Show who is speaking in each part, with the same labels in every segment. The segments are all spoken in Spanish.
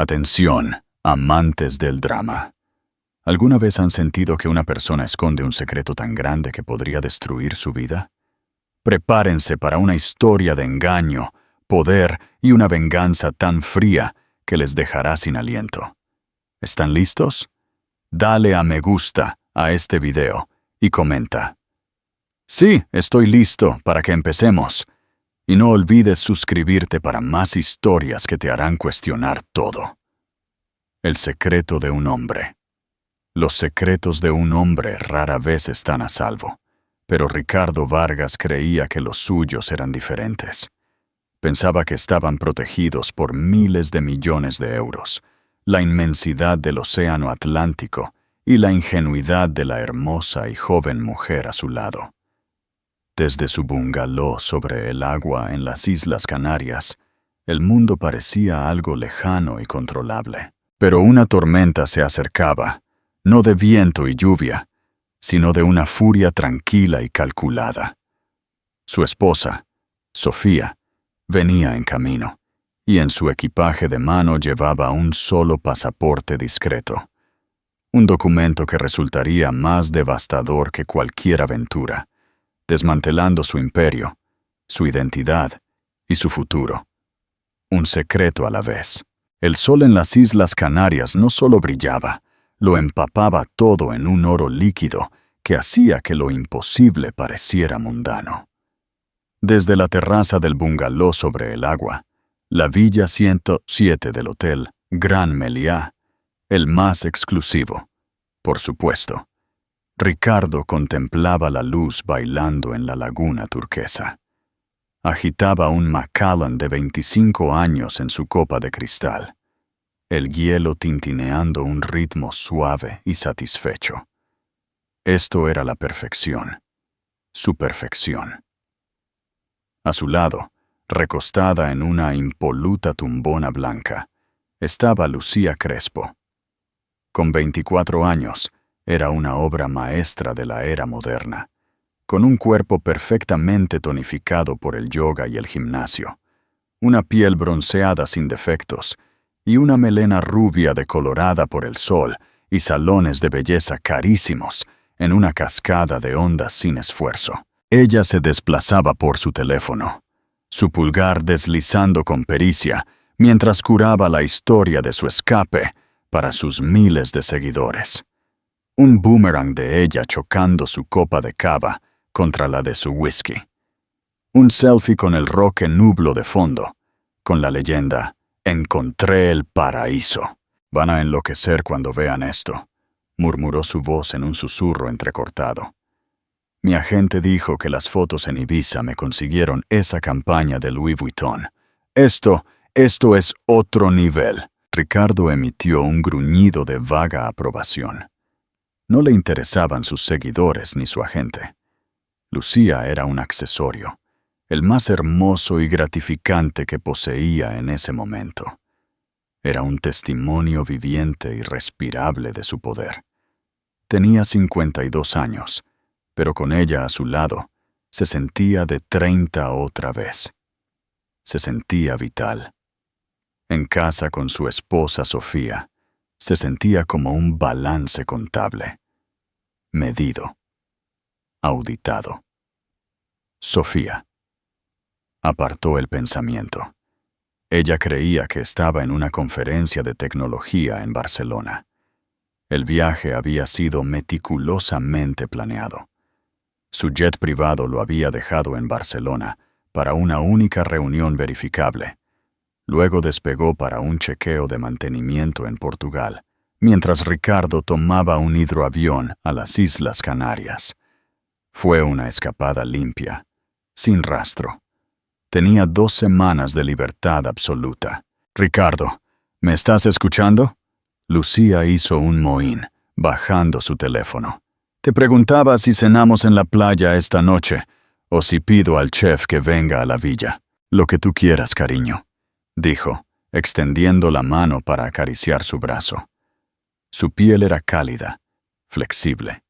Speaker 1: Atención, amantes del drama. ¿Alguna vez han sentido que una persona esconde un secreto tan grande que podría destruir su vida? Prepárense para una historia de engaño, poder y una venganza tan fría que les dejará sin aliento. ¿Están listos? Dale a me gusta a este video y comenta. Sí, estoy listo para que empecemos. Y no olvides suscribirte para más historias que te harán cuestionar todo. El secreto de un hombre. Los secretos de un hombre rara vez están a salvo, pero Ricardo Vargas creía que los suyos eran diferentes. Pensaba que estaban protegidos por miles de millones de euros, la inmensidad del océano Atlántico y la ingenuidad de la hermosa y joven mujer a su lado. Desde su bungalow sobre el agua en las Islas Canarias, el mundo parecía algo lejano y controlable. Pero una tormenta se acercaba, no de viento y lluvia, sino de una furia tranquila y calculada. Su esposa, Sofía, venía en camino, y en su equipaje de mano llevaba un solo pasaporte discreto, un documento que resultaría más devastador que cualquier aventura, desmantelando su imperio, su identidad y su futuro. Un secreto a la vez. El sol en las Islas Canarias no solo brillaba, lo empapaba todo en un oro líquido que hacía que lo imposible pareciera mundano. Desde la terraza del bungalow sobre el agua, la Villa 107 del Hotel Gran Meliá, el más exclusivo, por supuesto, Ricardo contemplaba la luz bailando en la laguna turquesa. Agitaba un Macallan de 25 años en su copa de cristal, el hielo tintineando un ritmo suave y satisfecho. Esto era la perfección, su perfección. A su lado, recostada en una impoluta tumbona blanca, estaba Lucía Crespo. Con 24 años, era una obra maestra de la era moderna, con un cuerpo perfectamente tonificado por el yoga y el gimnasio, una piel bronceada sin defectos y una melena rubia decolorada por el sol y salones de belleza carísimos en una cascada de ondas sin esfuerzo. Ella se desplazaba por su teléfono, su pulgar deslizando con pericia mientras curaba la historia de su escape para sus miles de seguidores. Un boomerang de ella chocando su copa de cava contra la de su whisky. Un selfie con el roque nublo de fondo, con la leyenda «Encontré el paraíso». «Van a enloquecer cuando vean esto», murmuró su voz en un susurro entrecortado. «Mi agente dijo que las fotos en Ibiza me consiguieron esa campaña de Louis Vuitton. Esto es otro nivel». Ricardo emitió un gruñido de vaga aprobación. No le interesaban sus seguidores ni su agente. Lucía era un accesorio, el más hermoso y gratificante que poseía en ese momento. Era un testimonio viviente y respirable de su poder. Tenía 52 años, pero con ella a su lado, se sentía de 30 otra vez. Se sentía vital. En casa con su esposa Sofía, se sentía como un balance contable. Medido. Auditado. Sofía. Apartó el pensamiento. Ella creía que estaba en una conferencia de tecnología en Barcelona. El viaje había sido meticulosamente planeado. Su jet privado lo había dejado en Barcelona para una única reunión verificable. Luego despegó para un chequeo de mantenimiento en Portugal, mientras Ricardo tomaba un hidroavión a las Islas Canarias. Fue una escapada limpia, sin rastro. Tenía 2 semanas de libertad absoluta. «Ricardo, ¿me estás escuchando?» Lucía hizo un mohín, bajando su teléfono. «Te preguntaba si cenamos en la playa esta noche, o si pido al chef que venga a la villa. Lo que tú quieras, cariño», dijo, extendiendo la mano para acariciar su brazo. Su piel era cálida, flexible.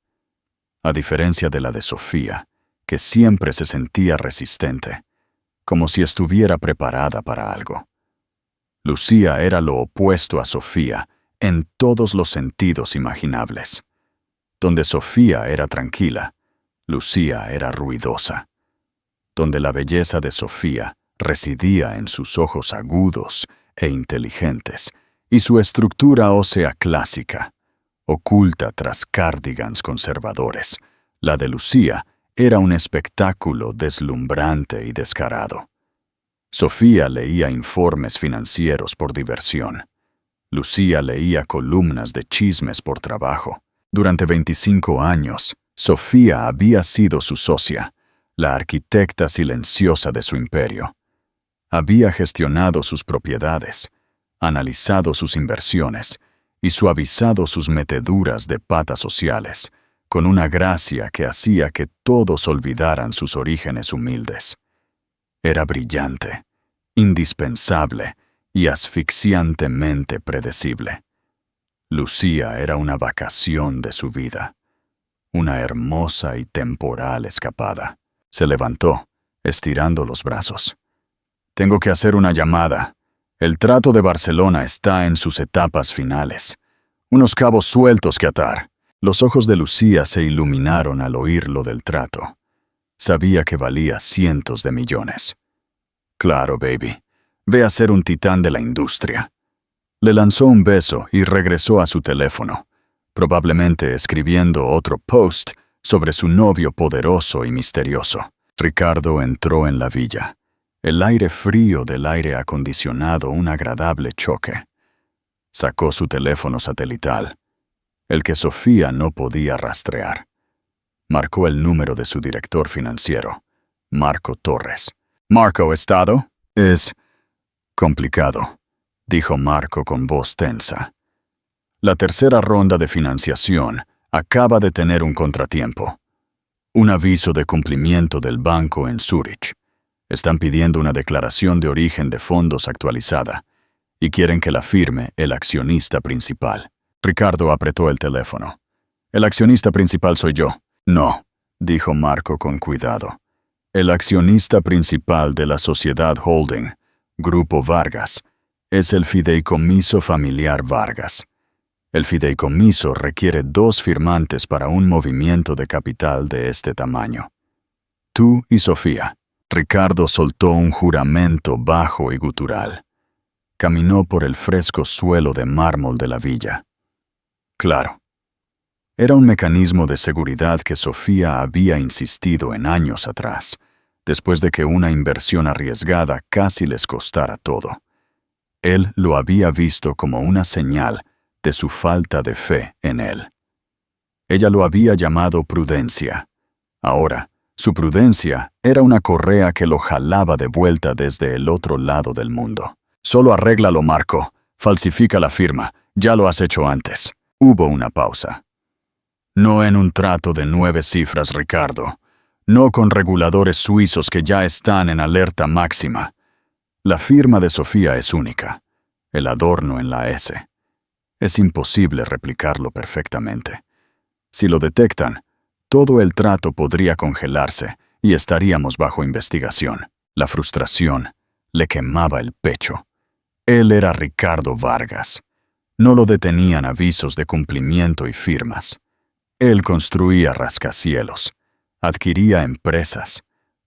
Speaker 1: A diferencia de la de Sofía, que siempre se sentía resistente, como si estuviera preparada para algo. Lucía era lo opuesto a Sofía en todos los sentidos imaginables. Donde Sofía era tranquila, Lucía era ruidosa. Donde la belleza de Sofía residía en sus ojos agudos e inteligentes y su estructura ósea clásica, oculta tras cardigans conservadores, la de Lucía era un espectáculo deslumbrante y descarado. Sofía leía informes financieros por diversión. Lucía leía columnas de chismes por trabajo. Durante 25 años, Sofía había sido su socia, la arquitecta silenciosa de su imperio. Había gestionado sus propiedades, analizado sus inversiones y suavizado sus meteduras de patas sociales, con una gracia que hacía que todos olvidaran sus orígenes humildes. Era brillante, indispensable y asfixiantemente predecible. Lucía era una vacación de su vida, una hermosa y temporal escapada. Se levantó, estirando los brazos. «Tengo que hacer una llamada. El trato de Barcelona está en sus etapas finales. Unos cabos sueltos que atar». Los ojos de Lucía se iluminaron al oír lo del trato. Sabía que valía cientos de millones. «Claro, baby. Ve a ser un titán de la industria». Le lanzó un beso y regresó a su teléfono, probablemente escribiendo otro post sobre su novio poderoso y misterioso. Ricardo entró en la villa. El aire frío del aire acondicionado un agradable choque. Sacó su teléfono satelital, el que Sofía no podía rastrear. Marcó el número de su director financiero, Marco Torres. «Marco, ¿estado?» «Es complicado», dijo Marco con voz tensa. «La tercera ronda de financiación acaba de tener un contratiempo. Un aviso de cumplimiento del banco en Zúrich. Están pidiendo una declaración de origen de fondos actualizada y quieren que la firme el accionista principal». Ricardo apretó el teléfono. «El accionista principal soy yo». «No», dijo Marco con cuidado. «El accionista principal de la sociedad holding, Grupo Vargas, es el fideicomiso familiar Vargas. El fideicomiso requiere 2 firmantes para un movimiento de capital de este tamaño. Tú y Sofía». Ricardo soltó un juramento bajo y gutural. Caminó por el fresco suelo de mármol de la villa. Claro. Era un mecanismo de seguridad que Sofía había insistido en años atrás, después de que una inversión arriesgada casi les costara todo. Él lo había visto como una señal de su falta de fe en él. Ella lo había llamado prudencia. Ahora, su prudencia era una correa que lo jalaba de vuelta desde el otro lado del mundo. «Solo arréglalo, Marco. Falsifica la firma. Ya lo has hecho antes». Hubo una pausa. «No en un trato de 9 cifras, Ricardo. No con reguladores suizos que ya están en alerta máxima. La firma de Sofía es única. El adorno en la S. Es imposible replicarlo perfectamente. Si lo detectan, todo el trato podría congelarse y estaríamos bajo investigación». La frustración le quemaba el pecho. Él era Ricardo Vargas. No lo detenían avisos de cumplimiento y firmas. Él construía rascacielos, adquiría empresas,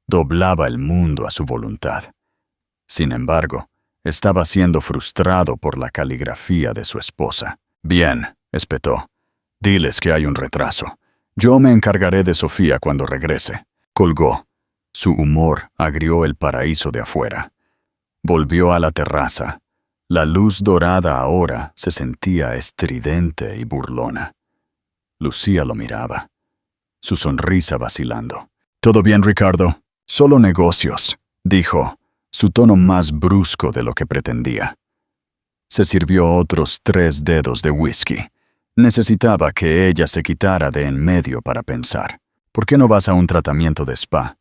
Speaker 1: doblaba el mundo a su voluntad. Sin embargo, estaba siendo frustrado por la caligrafía de su esposa. «Bien», espetó. «Diles que hay un retraso. Yo me encargaré de Sofía cuando regrese». Colgó. Su humor agrió el paraíso de afuera. Volvió a la terraza. La luz dorada ahora se sentía estridente y burlona. Lucía lo miraba, su sonrisa vacilando. «¿Todo bien, Ricardo?» «Solo negocios», dijo, su tono más brusco de lo que pretendía. Se sirvió otros 3 dedos de whisky. Necesitaba que ella se quitara de en medio para pensar. «¿Por qué no vas a un tratamiento de spa?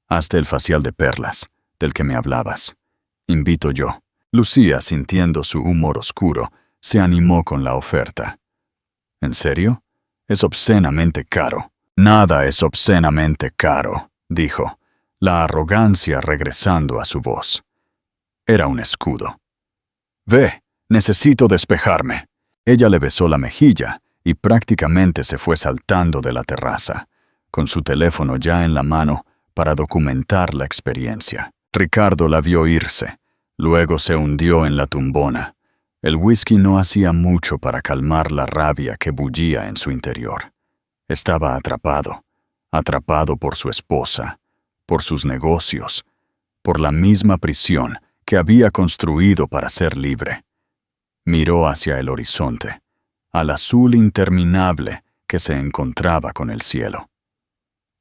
Speaker 1: Hazte el facial de perlas, del que me hablabas. Invito yo». Lucía, sintiendo su humor oscuro, se animó con la oferta. «¿En serio? Es obscenamente caro». «Nada es obscenamente caro», dijo, la arrogancia regresando a su voz. Era un escudo. Ve, necesito despejarme. Ella le besó la mejilla y prácticamente se fue saltando de la terraza, con su teléfono ya en la mano para documentar la experiencia. Ricardo la vio irse, luego se hundió en la tumbona. El whisky no hacía mucho para calmar la rabia que bullía en su interior. Estaba atrapado por su esposa, por sus negocios, por la misma prisión que había construido para ser libre. Miró hacia el horizonte, al azul interminable que se encontraba con el cielo.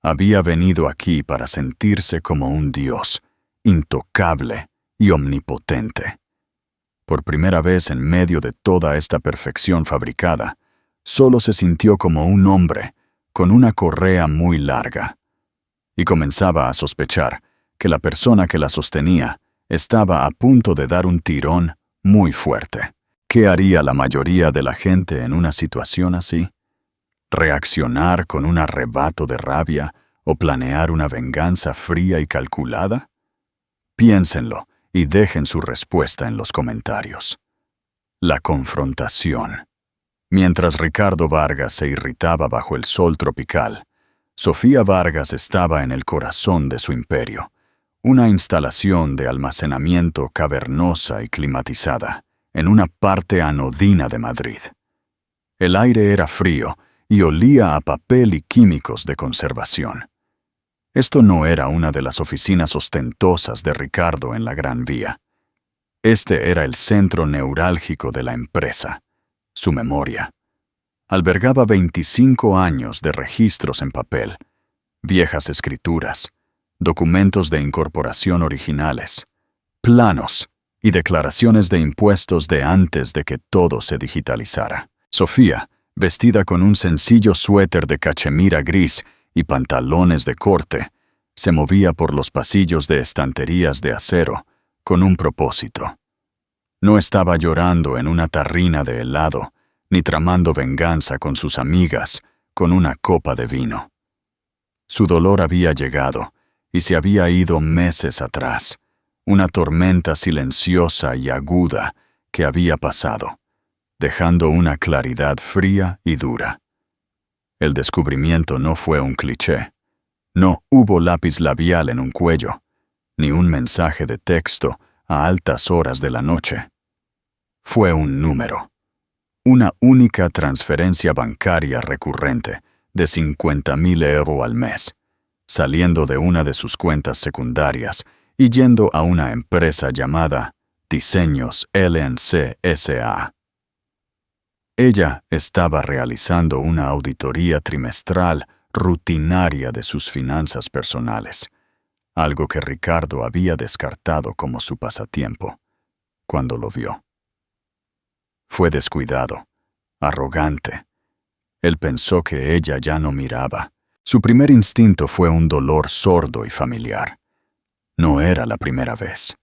Speaker 1: Había venido aquí para sentirse como un dios, intocable y omnipotente. Por primera vez en medio de toda esta perfección fabricada, solo se sintió como un hombre con una correa muy larga. Y comenzaba a sospechar que la persona que la sostenía estaba a punto de dar un tirón muy fuerte. ¿Qué haría la mayoría de la gente en una situación así? ¿Reaccionar con un arrebato de rabia o planear una venganza fría y calculada? Piénsenlo y dejen su respuesta en los comentarios. La confrontación. Mientras Ricardo Vargas se irritaba bajo el sol tropical, Sofía Vargas estaba en el corazón de su imperio, una instalación de almacenamiento cavernosa y climatizada, en una parte anodina de Madrid. El aire era frío y olía a papel y químicos de conservación. Esto no era una de las oficinas ostentosas de Ricardo en la Gran Vía. Este era el centro neurálgico de la empresa, su memoria. Albergaba 25 años de registros en papel, viejas escrituras, documentos de incorporación originales, planos y declaraciones de impuestos de antes de que todo se digitalizara. Sofía, vestida con un sencillo suéter de cachemira gris y pantalones de corte, se movía por los pasillos de estanterías de acero con un propósito. No estaba llorando en una tarrina de helado, ni tramando venganza con sus amigas con una copa de vino. Su dolor había llegado y se había ido meses atrás, una tormenta silenciosa y aguda que había pasado, dejando una claridad fría y dura. El descubrimiento no fue un cliché. No hubo lápiz labial en un cuello, ni un mensaje de texto a altas horas de la noche. Fue un número. Una única transferencia bancaria recurrente de 50.000 euros al mes, saliendo de una de sus cuentas secundarias y yendo a una empresa llamada Diseños LNC S.A. Ella estaba realizando una auditoría trimestral rutinaria de sus finanzas personales, algo que Ricardo había descartado como su pasatiempo cuando lo vio. Fue descuidado, arrogante. Él pensó que ella ya no miraba. Su primer instinto fue un dolor sordo y familiar. No era la primera vez.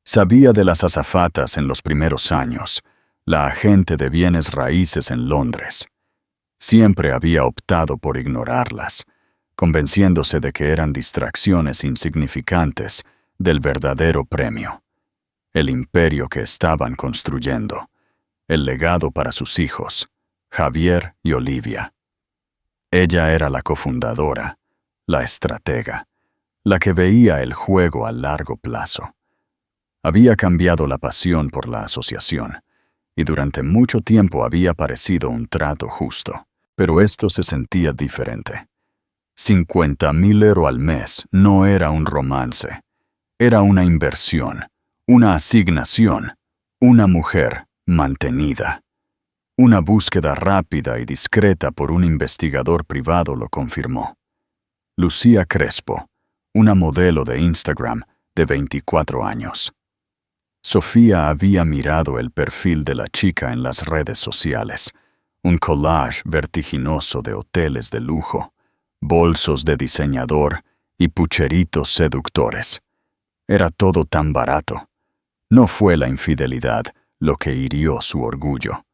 Speaker 1: Sabía de las azafatas en los primeros años, la agente de bienes raíces en Londres. Siempre había optado por ignorarlas, convenciéndose de que eran distracciones insignificantes del verdadero premio, el imperio que estaban construyendo, el legado para sus hijos, Javier y Olivia. Ella era la cofundadora, la estratega, la que veía el juego a largo plazo. Había cambiado la pasión por la asociación, y durante mucho tiempo había parecido un trato justo, pero esto se sentía diferente. 50.000 euros al mes no era un romance, era una inversión, una asignación, una mujer mantenida. Una búsqueda rápida y discreta por un investigador privado lo confirmó. Lucía Crespo, una modelo de Instagram de 24 años. Sofía había mirado el perfil de la chica en las redes sociales, un collage vertiginoso de hoteles de lujo, bolsos de diseñador y pucheritos seductores. Era todo tan barato. No fue la infidelidad lo que hirió su orgullo.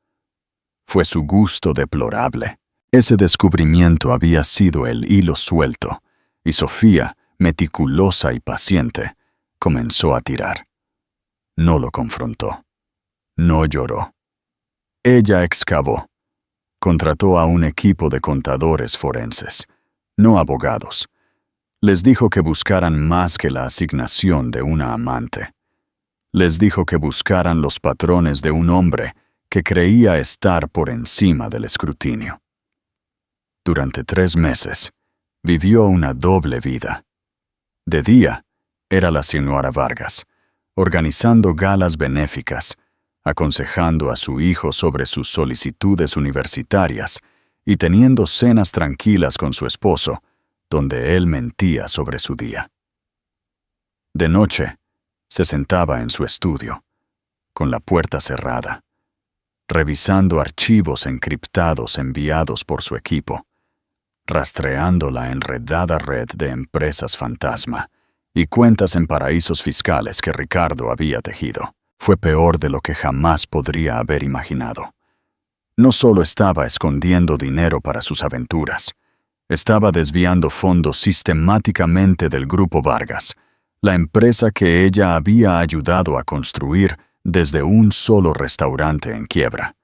Speaker 1: Fue su gusto deplorable. Ese descubrimiento había sido el hilo suelto, y Sofía, meticulosa y paciente, comenzó a tirar. No lo confrontó. No lloró. Ella excavó. Contrató a un equipo de contadores forenses, no abogados. Les dijo que buscaran más que la asignación de una amante. Les dijo que buscaran los patrones de un hombre que creía estar por encima del escrutinio. Durante 3 meses, vivió una doble vida. De día, era la señora Vargas, organizando galas benéficas, aconsejando a su hijo sobre sus solicitudes universitarias y teniendo cenas tranquilas con su esposo, donde él mentía sobre su día. De noche, se sentaba en su estudio, con la puerta cerrada, revisando archivos encriptados enviados por su equipo, rastreando la enredada red de empresas fantasma y cuentas en paraísos fiscales que Ricardo había tejido. Fue peor de lo que jamás podría haber imaginado. No solo estaba escondiendo dinero para sus aventuras, estaba desviando fondos sistemáticamente del Grupo Vargas, la empresa que ella había ayudado a construir desde un solo restaurante en quiebra.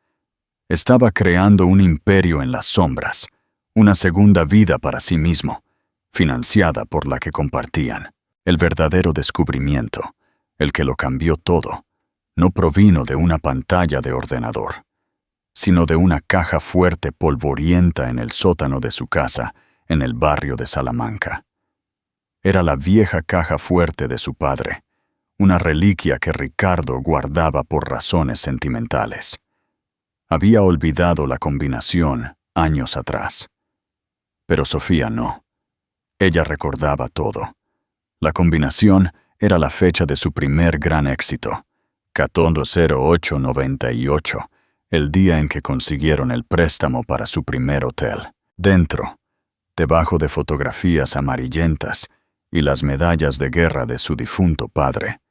Speaker 1: Estaba creando un imperio en las sombras, una segunda vida para sí mismo, financiada por la que compartían. El verdadero descubrimiento, el que lo cambió todo, no provino de una pantalla de ordenador, sino de una caja fuerte polvorienta en el sótano de su casa, en el barrio de Salamanca. Era la vieja caja fuerte de su padre, una reliquia que Ricardo guardaba por razones sentimentales. Había olvidado la combinación años atrás. Pero Sofía no. Ella recordaba todo. La combinación era la fecha de su primer gran éxito, 14/08/98, el día en que consiguieron el préstamo para su primer hotel. Dentro, debajo de fotografías amarillentas y las medallas de guerra de su difunto padre,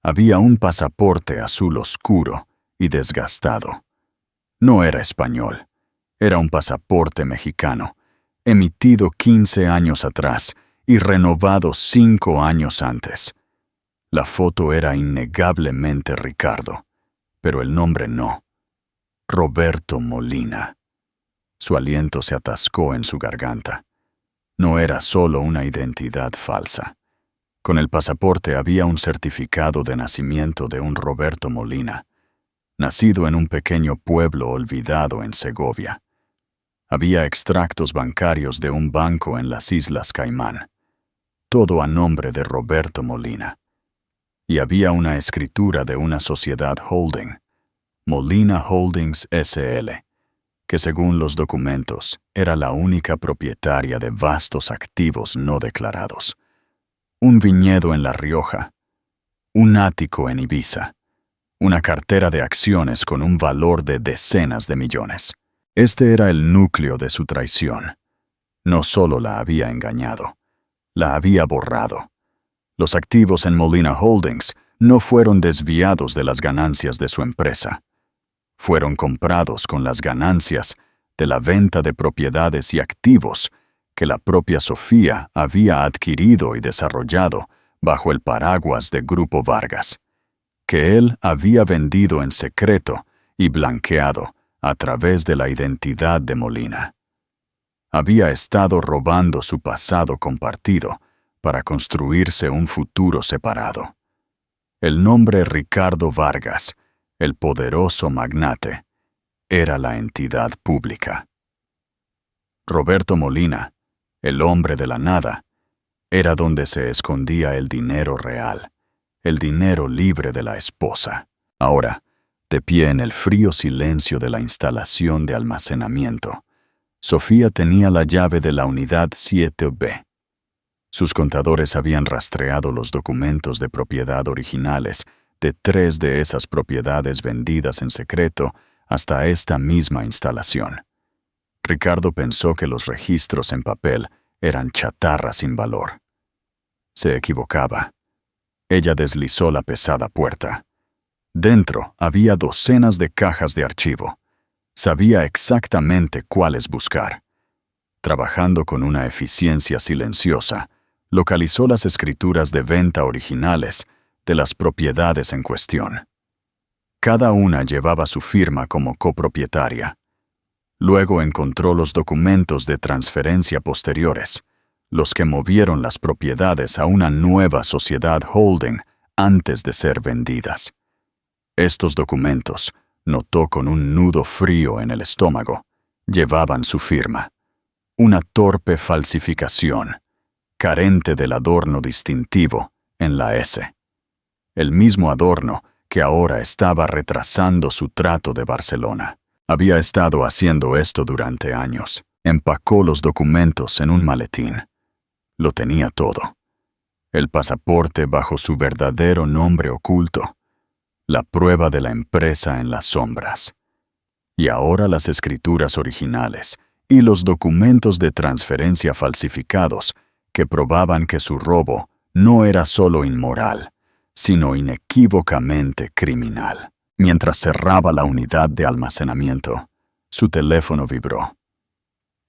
Speaker 1: había un pasaporte azul oscuro y desgastado. No era español, era un pasaporte mexicano, emitido 15 años atrás y renovado 5 años antes. La foto era innegablemente Ricardo, pero el nombre no. Roberto Molina. Su aliento se atascó en su garganta. No era solo una identidad falsa. Con el pasaporte había un certificado de nacimiento de un Roberto Molina, nacido en un pequeño pueblo olvidado en Segovia. Había extractos bancarios de un banco en las Islas Caimán, todo a nombre de Roberto Molina. Y había una escritura de una sociedad holding, Molina Holdings S.L., que según los documentos era la única propietaria de vastos activos no declarados. Un viñedo en La Rioja, un ático en Ibiza, una cartera de acciones con un valor de decenas de millones. Este era el núcleo de su traición. No solo la había engañado, la había borrado. Los activos en Molina Holdings no fueron desviados de las ganancias de su empresa. Fueron comprados con las ganancias de la venta de propiedades y activos que la propia Sofía había adquirido y desarrollado bajo el paraguas de Grupo Vargas, que él había vendido en secreto y blanqueado a través de la identidad de Molina. Había estado robando su pasado compartido para construirse un futuro separado. El nombre Ricardo Vargas, el poderoso magnate, era la entidad pública. Roberto Molina, el hombre de la nada, era donde se escondía el dinero real, el dinero libre de la esposa. Ahora, de pie en el frío silencio de la instalación de almacenamiento, Sofía tenía la llave de la unidad 7B. Sus contadores habían rastreado los documentos de propiedad originales de 3 de esas propiedades vendidas en secreto hasta esta misma instalación. Ricardo pensó que los registros en papel eran chatarra sin valor. Se equivocaba. Ella deslizó la pesada puerta. Dentro había docenas de cajas de archivo. Sabía exactamente cuáles buscar. Trabajando con una eficiencia silenciosa, localizó las escrituras de venta originales de las propiedades en cuestión. Cada una llevaba su firma como copropietaria. Luego encontró los documentos de transferencia posteriores, los que movieron las propiedades a una nueva sociedad holding antes de ser vendidas. Estos documentos, notó con un nudo frío en el estómago, llevaban su firma. Una torpe falsificación, carente del adorno distintivo en la S. El mismo adorno que ahora estaba retrasando su trato de Barcelona. Había estado haciendo esto durante años. Empacó los documentos en un maletín. Lo tenía todo. El pasaporte bajo su verdadero nombre oculto. La prueba de la empresa en las sombras. Y ahora las escrituras originales y los documentos de transferencia falsificados que probaban que su robo no era solo inmoral, sino inequívocamente criminal. Mientras cerraba la unidad de almacenamiento, su teléfono vibró.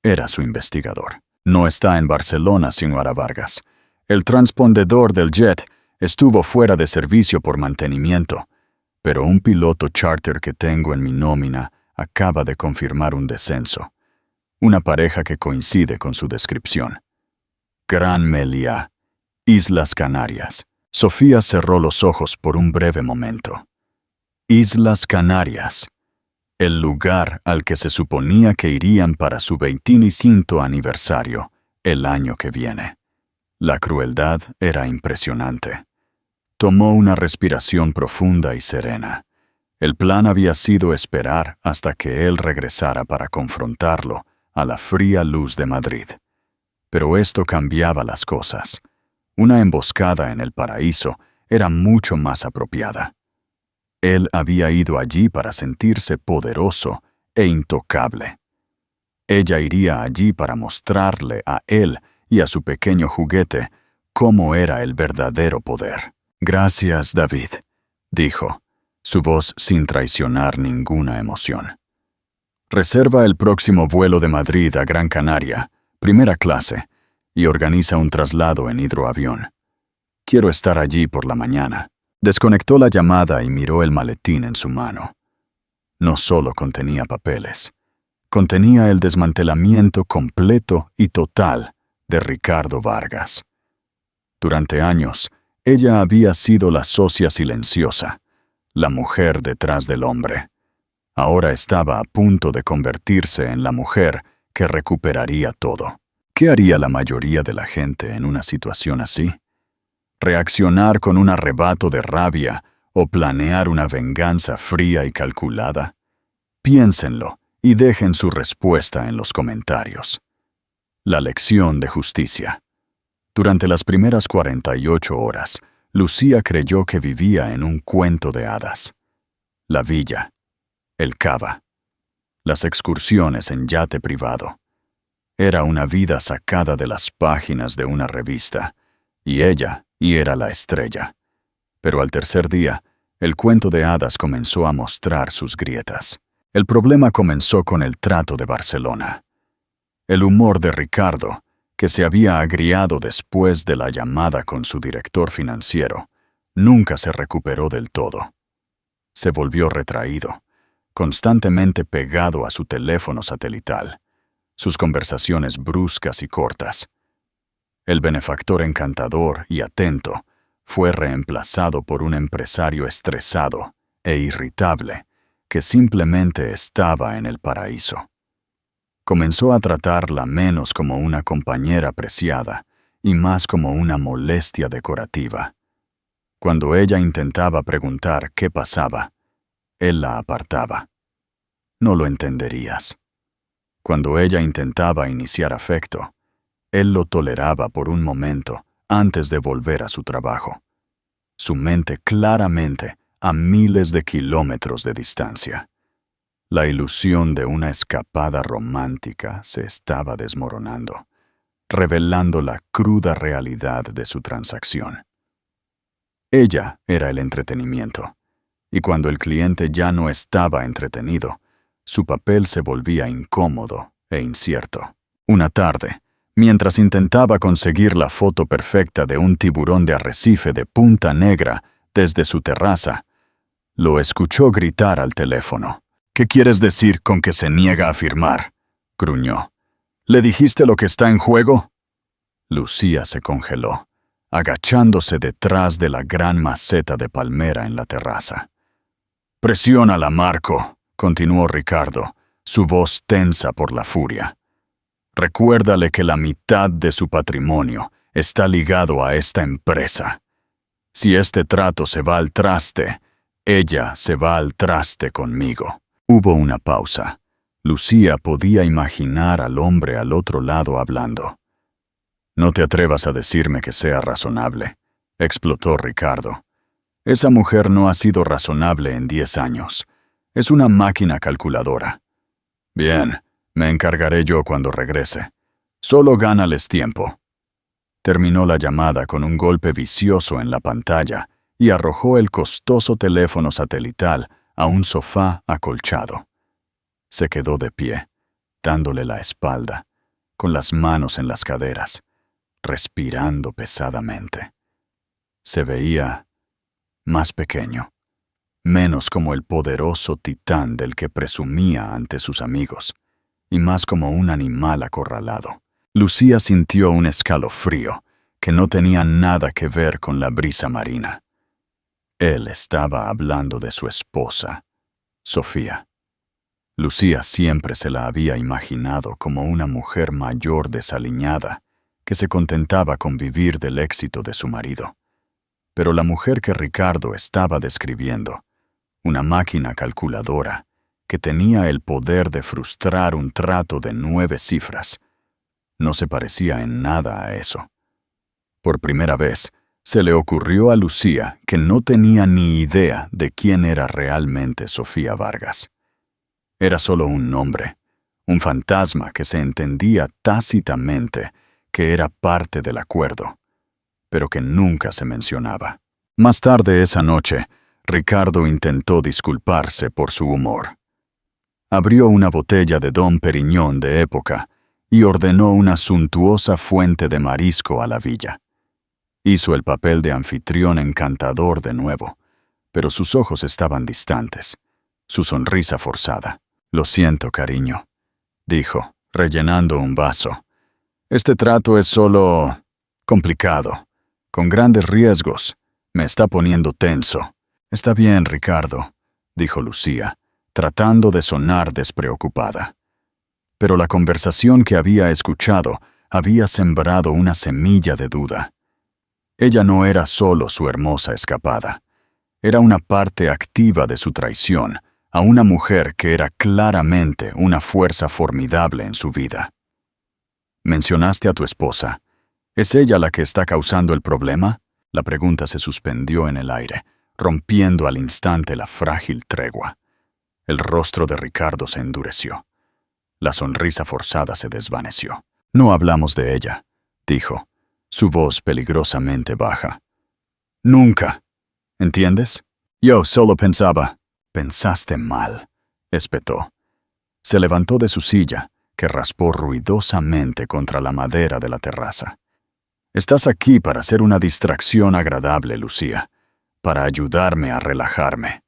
Speaker 1: Era su investigador. No está en Barcelona, señora Vargas. El transpondedor del jet estuvo fuera de servicio por mantenimiento, pero un piloto charter que tengo en mi nómina acaba de confirmar un descenso. Una pareja que coincide con su descripción. Gran Meliá, Islas Canarias. Sofía cerró los ojos por un breve momento. Islas Canarias, el lugar al que se suponía que irían para su 25º aniversario el año que viene. La crueldad era impresionante. Tomó una respiración profunda y serena. El plan había sido esperar hasta que él regresara para confrontarlo a la fría luz de Madrid. Pero esto cambiaba las cosas. Una emboscada en el paraíso era mucho más apropiada. Él había ido allí para sentirse poderoso e intocable. Ella iría allí para mostrarle a él y a su pequeño juguete cómo era el verdadero poder. «Gracias, David», dijo, su voz sin traicionar ninguna emoción. «Reserva el próximo vuelo de Madrid a Gran Canaria, primera clase, y organiza un traslado en hidroavión. Quiero estar allí por la mañana». Desconectó la llamada y miró el maletín en su mano. No solo contenía papeles, contenía el desmantelamiento completo y total de Ricardo Vargas. Durante años, ella había sido la socia silenciosa, la mujer detrás del hombre. Ahora estaba a punto de convertirse en la mujer que recuperaría todo. ¿Qué haría la mayoría de la gente en una situación así? ¿Reaccionar con un arrebato de rabia o planear una venganza fría y calculada? Piénsenlo y dejen su respuesta en los comentarios. La lección de justicia. Durante las primeras 48 horas, Lucía creyó que vivía en un cuento de hadas. La villa, el cava, las excursiones en yate privado. Era una vida sacada de las páginas de una revista, y ella era la estrella. Pero al tercer día, el cuento de hadas comenzó a mostrar sus grietas. El problema comenzó con el trato de Barcelona. El humor de Ricardo, que se había agriado después de la llamada con su director financiero, nunca se recuperó del todo. Se volvió retraído, constantemente pegado a su teléfono satelital, sus conversaciones bruscas y cortas. El benefactor encantador y atento fue reemplazado por un empresario estresado e irritable que simplemente estaba en el paraíso. Comenzó a tratarla menos como una compañera preciada y más como una molestia decorativa. Cuando ella intentaba preguntar qué pasaba, él la apartaba. No lo entenderías. Cuando ella intentaba iniciar afecto, él lo toleraba por un momento antes de volver a su trabajo. Su mente claramente a miles de kilómetros de distancia. La ilusión de una escapada romántica se estaba desmoronando, revelando la cruda realidad de su transacción. Ella era el entretenimiento, y cuando el cliente ya no estaba entretenido, su papel se volvía incómodo e incierto. Una tarde, mientras intentaba conseguir la foto perfecta de un tiburón de arrecife de Punta Negra desde su terraza, Lo escuchó gritar al teléfono. «¿Qué quieres decir con que se niega a firmar?», gruñó. «¿Le dijiste lo que está en juego?». Lucía se congeló, agachándose detrás de la gran maceta de palmera en la terraza. «Presiónala, Marco», continuó Ricardo, su voz tensa por la furia. «Recuérdale que la mitad de su patrimonio está ligado a esta empresa. Si este trato se va al traste, ella se va al traste conmigo». Hubo una pausa. Lucía podía imaginar al hombre al otro lado hablando. «No te atrevas a decirme que sea razonable», explotó Ricardo. «Esa mujer no ha sido razonable en 10 años. Es una máquina calculadora». «Bien, me encargaré yo cuando regrese. Solo gánales tiempo». Terminó la llamada con un golpe vicioso en la pantalla y arrojó el costoso teléfono satelital a un sofá acolchado. Se quedó de pie, dándole la espalda, con las manos en las caderas, respirando pesadamente. Se veía más pequeño, menos como el poderoso titán del que presumía ante sus amigos, y más como un animal acorralado. Lucía sintió un escalofrío que no tenía nada que ver con la brisa marina. Él estaba hablando de su esposa, Sofía. Lucía siempre se la había imaginado como una mujer mayor desaliñada que se contentaba con vivir del éxito de su marido. Pero la mujer que Ricardo estaba describiendo, una máquina calculadora que tenía el poder de frustrar un trato de 9 cifras, no se parecía en nada a eso. Por primera vez, se le ocurrió a Lucía que no tenía ni idea de quién era realmente Sofía Vargas. Era solo un nombre, un fantasma que se entendía tácitamente que era parte del acuerdo, pero que nunca se mencionaba. Más tarde esa noche, Ricardo intentó disculparse por su humor. Abrió una botella de Dom Perignon de época y ordenó una suntuosa fuente de marisco a la villa. Hizo el papel de anfitrión encantador de nuevo, pero sus ojos estaban distantes, su sonrisa forzada. «Lo siento, cariño», dijo, rellenando un vaso. «Este trato es solo complicado, con grandes riesgos. Me está poniendo tenso». «Está bien, Ricardo», dijo Lucía, tratando de sonar despreocupada. Pero la conversación que había escuchado había sembrado una semilla de duda. Ella no era solo su hermosa escapada. Era una parte activa de su traición a una mujer que era claramente una fuerza formidable en su vida. «¿Mencionaste a tu esposa? ¿Es ella la que está causando el problema?». La pregunta se suspendió en el aire, rompiendo al instante la frágil tregua. El rostro de Ricardo se endureció. La sonrisa forzada se desvaneció. «No hablamos de ella», dijo, su voz peligrosamente baja. «Nunca. ¿Entiendes? Yo solo pensaba». «Pensaste mal», espetó. Se levantó de su silla, que raspó ruidosamente contra la madera de la terraza. «Estás aquí para ser una distracción agradable, Lucía, para ayudarme a relajarme.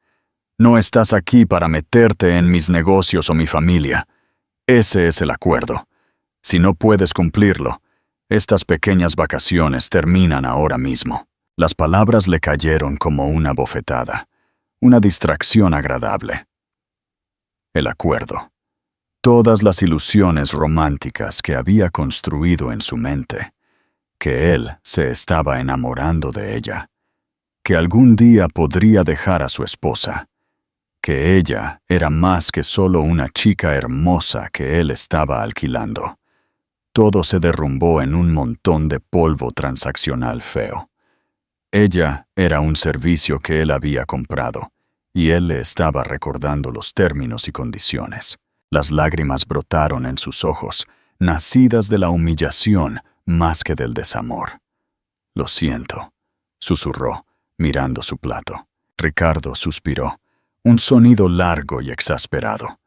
Speaker 1: No estás aquí para meterte en mis negocios o mi familia. Ese es el acuerdo. Si no puedes cumplirlo, estas pequeñas vacaciones terminan ahora mismo». Las palabras le cayeron como una bofetada, una distracción agradable. El acuerdo. Todas las ilusiones románticas que había construido en su mente, que él se estaba enamorando de ella, que algún día podría dejar a su esposa, que ella era más que solo una chica hermosa que él estaba alquilando. Todo se derrumbó en un montón de polvo transaccional feo. Ella era un servicio que él había comprado, y él le estaba recordando los términos y condiciones. Las lágrimas brotaron en sus ojos, nacidas de la humillación más que del desamor. «Lo siento», susurró, mirando su plato. Ricardo suspiró, un sonido largo y exasperado.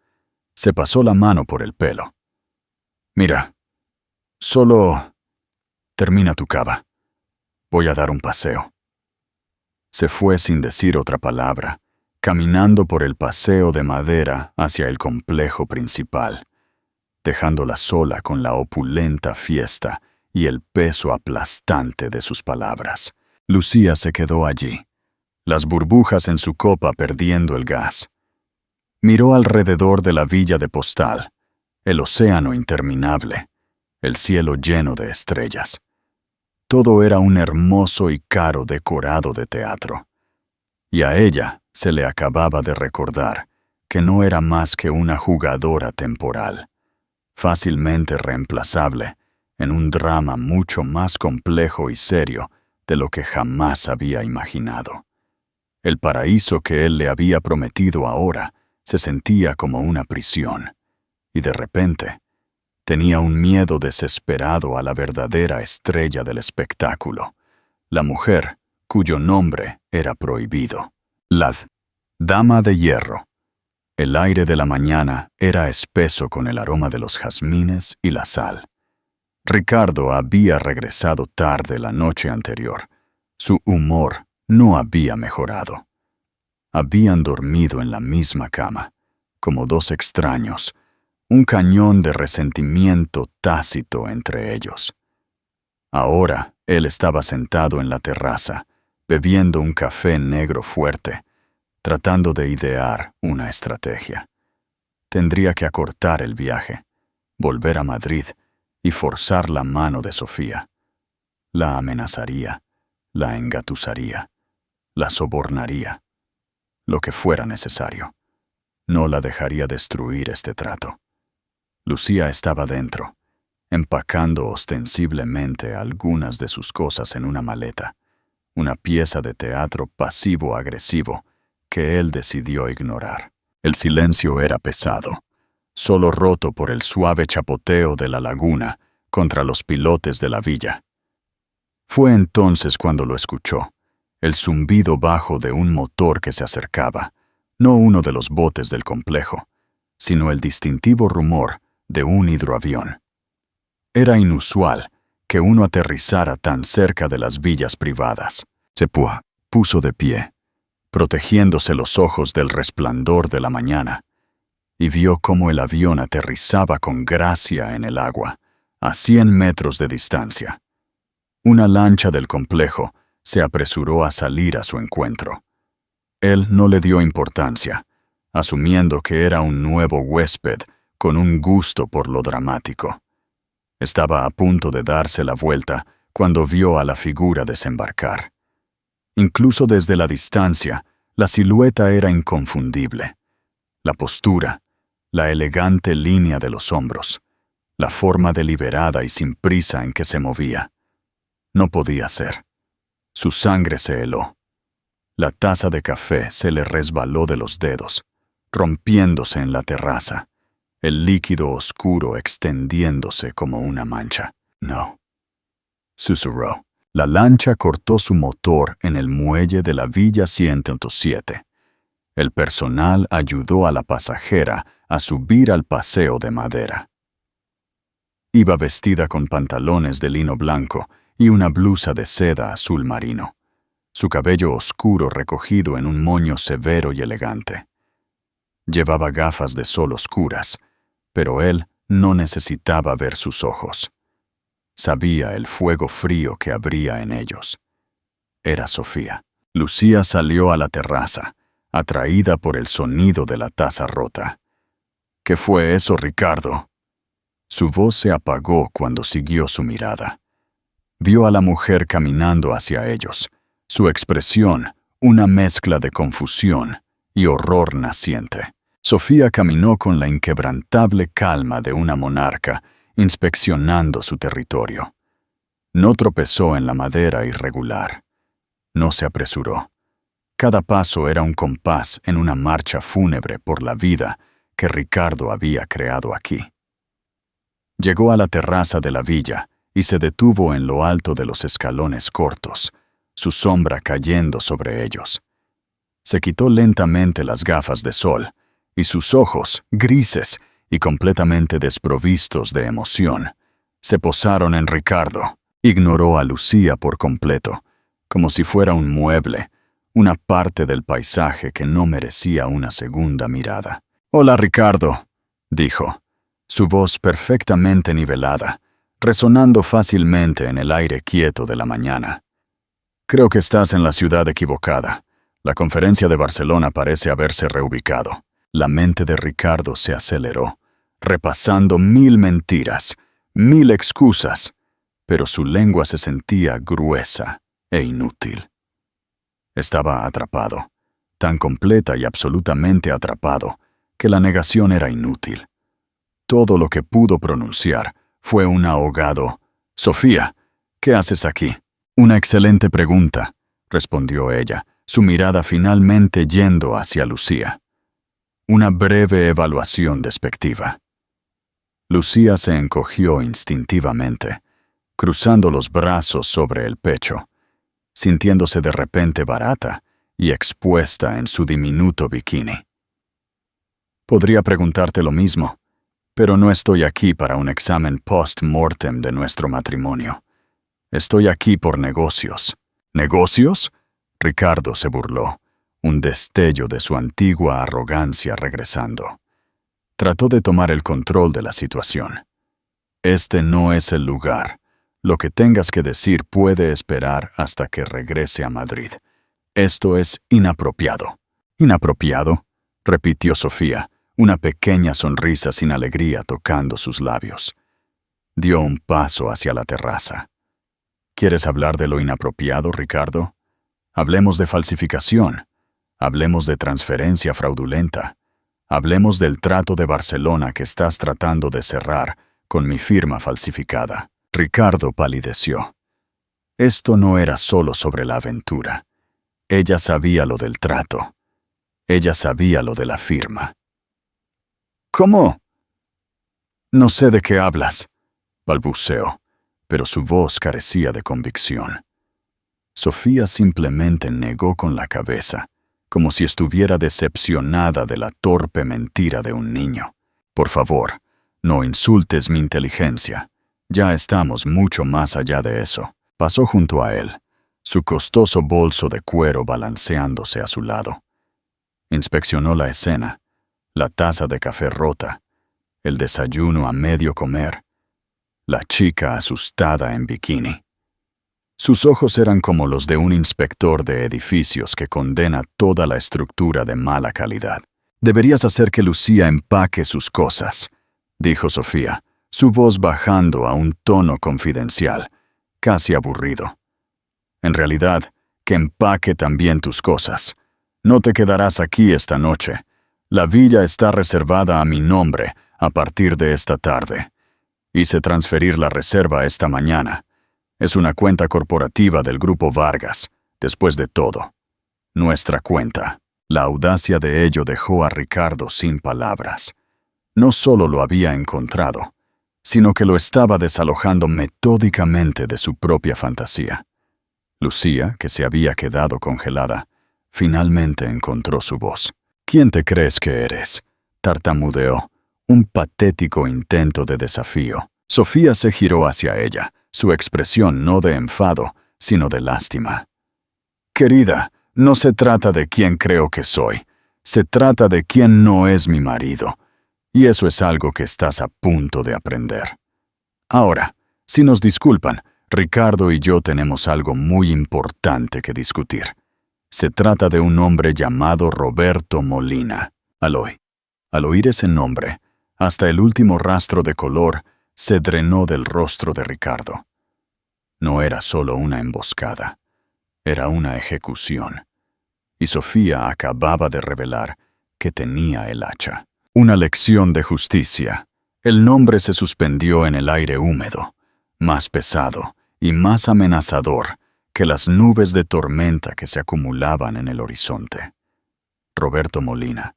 Speaker 1: Se pasó la mano por el pelo. «Mira, solo termina tu cava. Voy a dar un paseo». Se fue sin decir otra palabra, caminando por el paseo de madera hacia el complejo principal, dejándola sola con la opulenta fiesta y el peso aplastante de sus palabras. Lucía se quedó allí, las burbujas en su copa perdiendo el gas. Miró alrededor de la villa de postal, el océano interminable, el cielo lleno de estrellas. Todo era un hermoso y caro decorado de teatro. Y a ella se le acababa de recordar que no era más que una jugadora temporal, fácilmente reemplazable en un drama mucho más complejo y serio de lo que jamás había imaginado. El paraíso que él le había prometido ahora se sentía como una prisión, y de repente tenía un miedo desesperado a la verdadera estrella del espectáculo, la mujer cuyo nombre era prohibido. La Dama de Hierro. El aire de la mañana era espeso con el aroma de los jazmines y la sal. Ricardo había regresado tarde la noche anterior. Su humor no había mejorado. Habían dormido en la misma cama, como dos extraños, un cañón de resentimiento tácito entre ellos. Ahora él estaba sentado en la terraza, bebiendo un café negro fuerte, tratando de idear una estrategia. Tendría que acortar el viaje, volver a Madrid y forzar la mano de Sofía. La amenazaría, la engatusaría, la sobornaría, lo que fuera necesario. No la dejaría destruir este trato. Lucía estaba dentro, empacando ostensiblemente algunas de sus cosas en una maleta, una pieza de teatro pasivo-agresivo que él decidió ignorar. El silencio era pesado, solo roto por el suave chapoteo de la laguna contra los pilotes de la villa. Fue entonces cuando lo escuchó, el zumbido bajo de un motor que se acercaba, no uno de los botes del complejo, sino el distintivo rumor de un hidroavión. Era inusual que uno aterrizara tan cerca de las villas privadas. Se puso de pie, protegiéndose los ojos del resplandor de la mañana, y vio cómo el avión aterrizaba con gracia en el agua, a 100 metros de distancia. Una lancha del complejo se apresuró a salir a su encuentro. Él no le dio importancia, asumiendo que era un nuevo huésped con un gusto por lo dramático. Estaba a punto de darse la vuelta cuando vio a la figura desembarcar. Incluso desde la distancia, la silueta era inconfundible. La postura, la elegante línea de los hombros, la forma deliberada y sin prisa en que se movía. No podía ser. Su sangre se heló. La taza de café se le resbaló de los dedos, rompiéndose en la terraza, el líquido oscuro extendiéndose como una mancha. No, susurró. La lancha cortó su motor en el muelle de la Villa 107. El personal ayudó a la pasajera a subir al paseo de madera. Iba vestida con pantalones de lino blanco y una blusa de seda azul marino, su cabello oscuro recogido en un moño severo y elegante. Llevaba gafas de sol oscuras, pero él no necesitaba ver sus ojos. Sabía el fuego frío que habría en ellos. Era Sofía. Lucía salió a la terraza, atraída por el sonido de la taza rota. ¿Qué fue eso, Ricardo? Su voz se apagó cuando siguió su mirada. Vio a la mujer caminando hacia ellos, su expresión una mezcla de confusión y horror naciente. Sofía caminó con la inquebrantable calma de una monarca, inspeccionando su territorio. No tropezó en la madera irregular. No se apresuró. Cada paso era un compás en una marcha fúnebre por la vida que Ricardo había creado aquí. Llegó a la terraza de la villa y se detuvo en lo alto de los escalones cortos, su sombra cayendo sobre ellos. Se quitó lentamente las gafas de sol, y sus ojos, grises y completamente desprovistos de emoción, se posaron en Ricardo. Ignoró a Lucía por completo, como si fuera un mueble, una parte del paisaje que no merecía una segunda mirada. «Hola, Ricardo», dijo, su voz perfectamente nivelada, resonando fácilmente en el aire quieto de la mañana. «Creo que estás en la ciudad equivocada. La conferencia de Barcelona parece haberse reubicado». La mente de Ricardo se aceleró, repasando 1000 mentiras, 1000 excusas, pero su lengua se sentía gruesa e inútil. Estaba atrapado, tan completa y absolutamente atrapado, que la negación era inútil. Todo lo que pudo pronunciar fue un ahogado «Sofía, ¿qué haces aquí?» «Una excelente pregunta», respondió ella, su mirada finalmente yendo hacia Lucía. Una breve evaluación despectiva. Lucía se encogió instintivamente, cruzando los brazos sobre el pecho, sintiéndose de repente barata y expuesta en su diminuto bikini. «Podría preguntarte lo mismo, pero no estoy aquí para un examen post-mortem de nuestro matrimonio. Estoy aquí por negocios». «¿Negocios?», Ricardo se burló, un destello de su antigua arrogancia regresando. Trató de tomar el control de la situación. «Este no es el lugar. Lo que tengas que decir puede esperar hasta que regrese a Madrid. Esto es inapropiado». «¿Inapropiado?», repitió Sofía, una pequeña sonrisa sin alegría tocando sus labios. Dio un paso hacia la terraza. «¿Quieres hablar de lo inapropiado, Ricardo? Hablemos de falsificación. Hablemos de transferencia fraudulenta. Hablemos del trato de Barcelona que estás tratando de cerrar con mi firma falsificada». Ricardo palideció. Esto no era solo sobre la aventura. Ella sabía lo del trato. Ella sabía lo de la firma. «¿Cómo?» «No sé de qué hablas», balbuceó, pero su voz carecía de convicción. Sofía simplemente negó con la cabeza, como si estuviera decepcionada de la torpe mentira de un niño. «Por favor, no insultes mi inteligencia. Ya estamos mucho más allá de eso». Pasó junto a él, su costoso bolso de cuero balanceándose a su lado. Inspeccionó la escena, la taza de café rota, el desayuno a medio comer, la chica asustada en bikini. Sus ojos eran como los de un inspector de edificios que condena toda la estructura de mala calidad. «Deberías hacer que Lucía empaque sus cosas», dijo Sofía, su voz bajando a un tono confidencial, casi aburrido. «En realidad, que empaque también tus cosas. No te quedarás aquí esta noche. La villa está reservada a mi nombre a partir de esta tarde. Hice transferir la reserva esta mañana. Es una cuenta corporativa del Grupo Vargas, después de todo. Nuestra cuenta». La audacia de ello dejó a Ricardo sin palabras. No solo lo había encontrado, sino que lo estaba desalojando metódicamente de su propia fantasía. Lucía, que se había quedado congelada, finalmente encontró su voz. «¿Quién te crees que eres?», tartamudeó, un patético intento de desafío. Sofía se giró hacia ella, su expresión no de enfado, sino de lástima. «Querida, no se trata de quién creo que soy. Se trata de quién no es mi marido. Y eso es algo que estás a punto de aprender. Ahora, si nos disculpan, Ricardo y yo tenemos algo muy importante que discutir. Se trata de un hombre llamado Roberto Molina». Al oír ese nombre, hasta el último rastro de color se drenó del rostro de Ricardo. No era solo una emboscada, era una ejecución. Y Sofía acababa de revelar que tenía el hacha. Una lección de justicia. El nombre se suspendió en el aire húmedo, más pesado y más amenazador que las nubes de tormenta que se acumulaban en el horizonte. Roberto Molina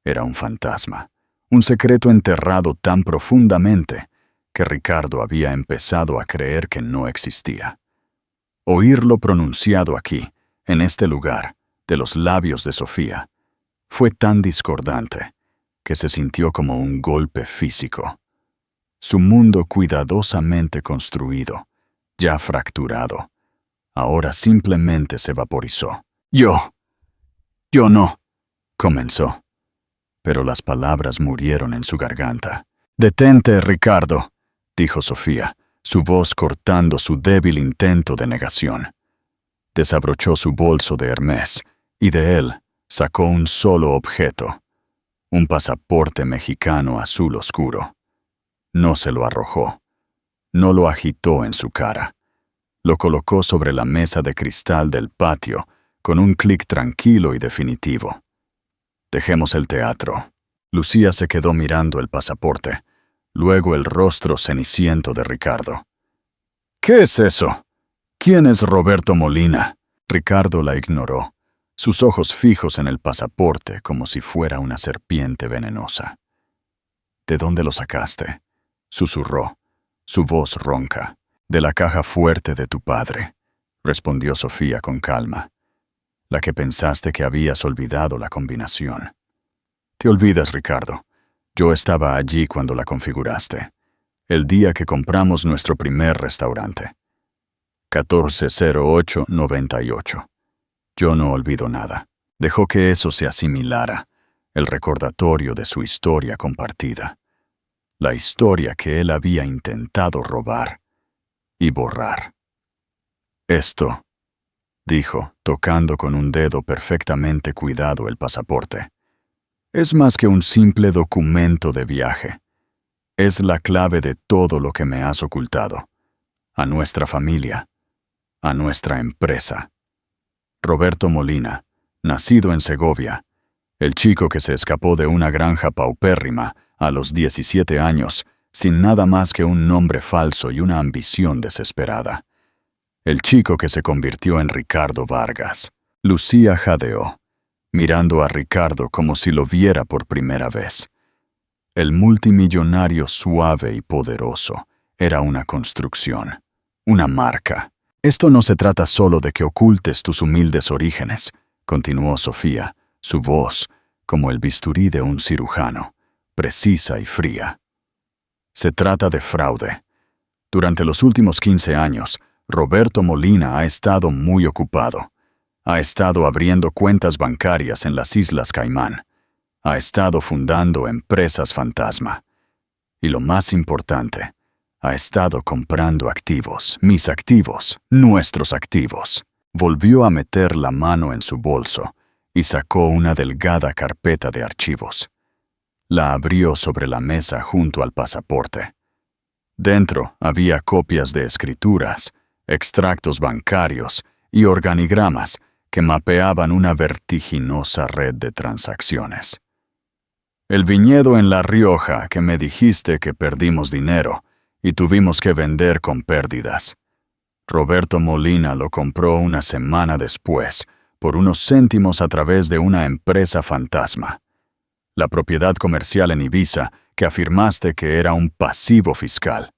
Speaker 1: era un fantasma, un secreto enterrado tan profundamente que Ricardo había empezado a creer que no existía. Oírlo pronunciado aquí, en este lugar, de los labios de Sofía, fue tan discordante que se sintió como un golpe físico. Su mundo cuidadosamente construido, ya fracturado, ahora simplemente se vaporizó. Yo no, comenzó, pero las palabras murieron en su garganta. Detente, Ricardo, dijo Sofía, su voz cortando su débil intento de negación. Desabrochó su bolso de Hermès y de él sacó un solo objeto, un pasaporte mexicano azul oscuro. No se lo arrojó, no lo agitó en su cara. Lo colocó sobre la mesa de cristal del patio con un clic tranquilo y definitivo. Dejemos el teatro. Lucía se quedó mirando el pasaporte, luego el rostro ceniciento de Ricardo. ¿Qué es eso? ¿Quién es Roberto Molina? Ricardo la ignoró, sus ojos fijos en el pasaporte como si fuera una serpiente venenosa. ¿De dónde lo sacaste? Susurró, su voz ronca. De la caja fuerte de tu padre, respondió Sofía con calma. La que pensaste que habías olvidado la combinación. Te olvidas, Ricardo. Yo estaba allí cuando la configuraste, el día que compramos nuestro primer restaurante. 140898. Yo no olvido nada. Dejó que eso se asimilara, el recordatorio de su historia compartida. La historia que él había intentado robar y borrar. Esto, dijo, tocando con un dedo perfectamente cuidado el pasaporte, es más que un simple documento de viaje. Es la clave de todo lo que me has ocultado. A nuestra familia, a nuestra empresa. Roberto Molina, nacido en Segovia, el chico que se escapó de una granja paupérrima a los 17 años, sin nada más que un nombre falso y una ambición desesperada. El chico que se convirtió en Ricardo Vargas. Lucía jadeó, mirando a Ricardo como si lo viera por primera vez. El multimillonario suave y poderoso era una construcción, una marca. Esto no se trata solo de que ocultes tus humildes orígenes, continuó Sofía, su voz, como el bisturí de un cirujano, precisa y fría. Se trata de fraude. Durante los últimos 15 años, Roberto Molina ha estado muy ocupado. Ha estado abriendo cuentas bancarias en las Islas Caimán. Ha estado fundando empresas fantasma. Y lo más importante, ha estado comprando activos, mis activos, nuestros activos. Volvió a meter la mano en su bolso y sacó una delgada carpeta de archivos. La abrió sobre la mesa junto al pasaporte. Dentro había copias de escrituras, extractos bancarios y organigramas que mapeaban una vertiginosa red de transacciones. El viñedo en La Rioja que me dijiste que perdimos dinero y tuvimos que vender con pérdidas. Roberto Molina lo compró una semana después por unos céntimos a través de una empresa fantasma. La propiedad comercial en Ibiza que afirmaste que era un pasivo fiscal.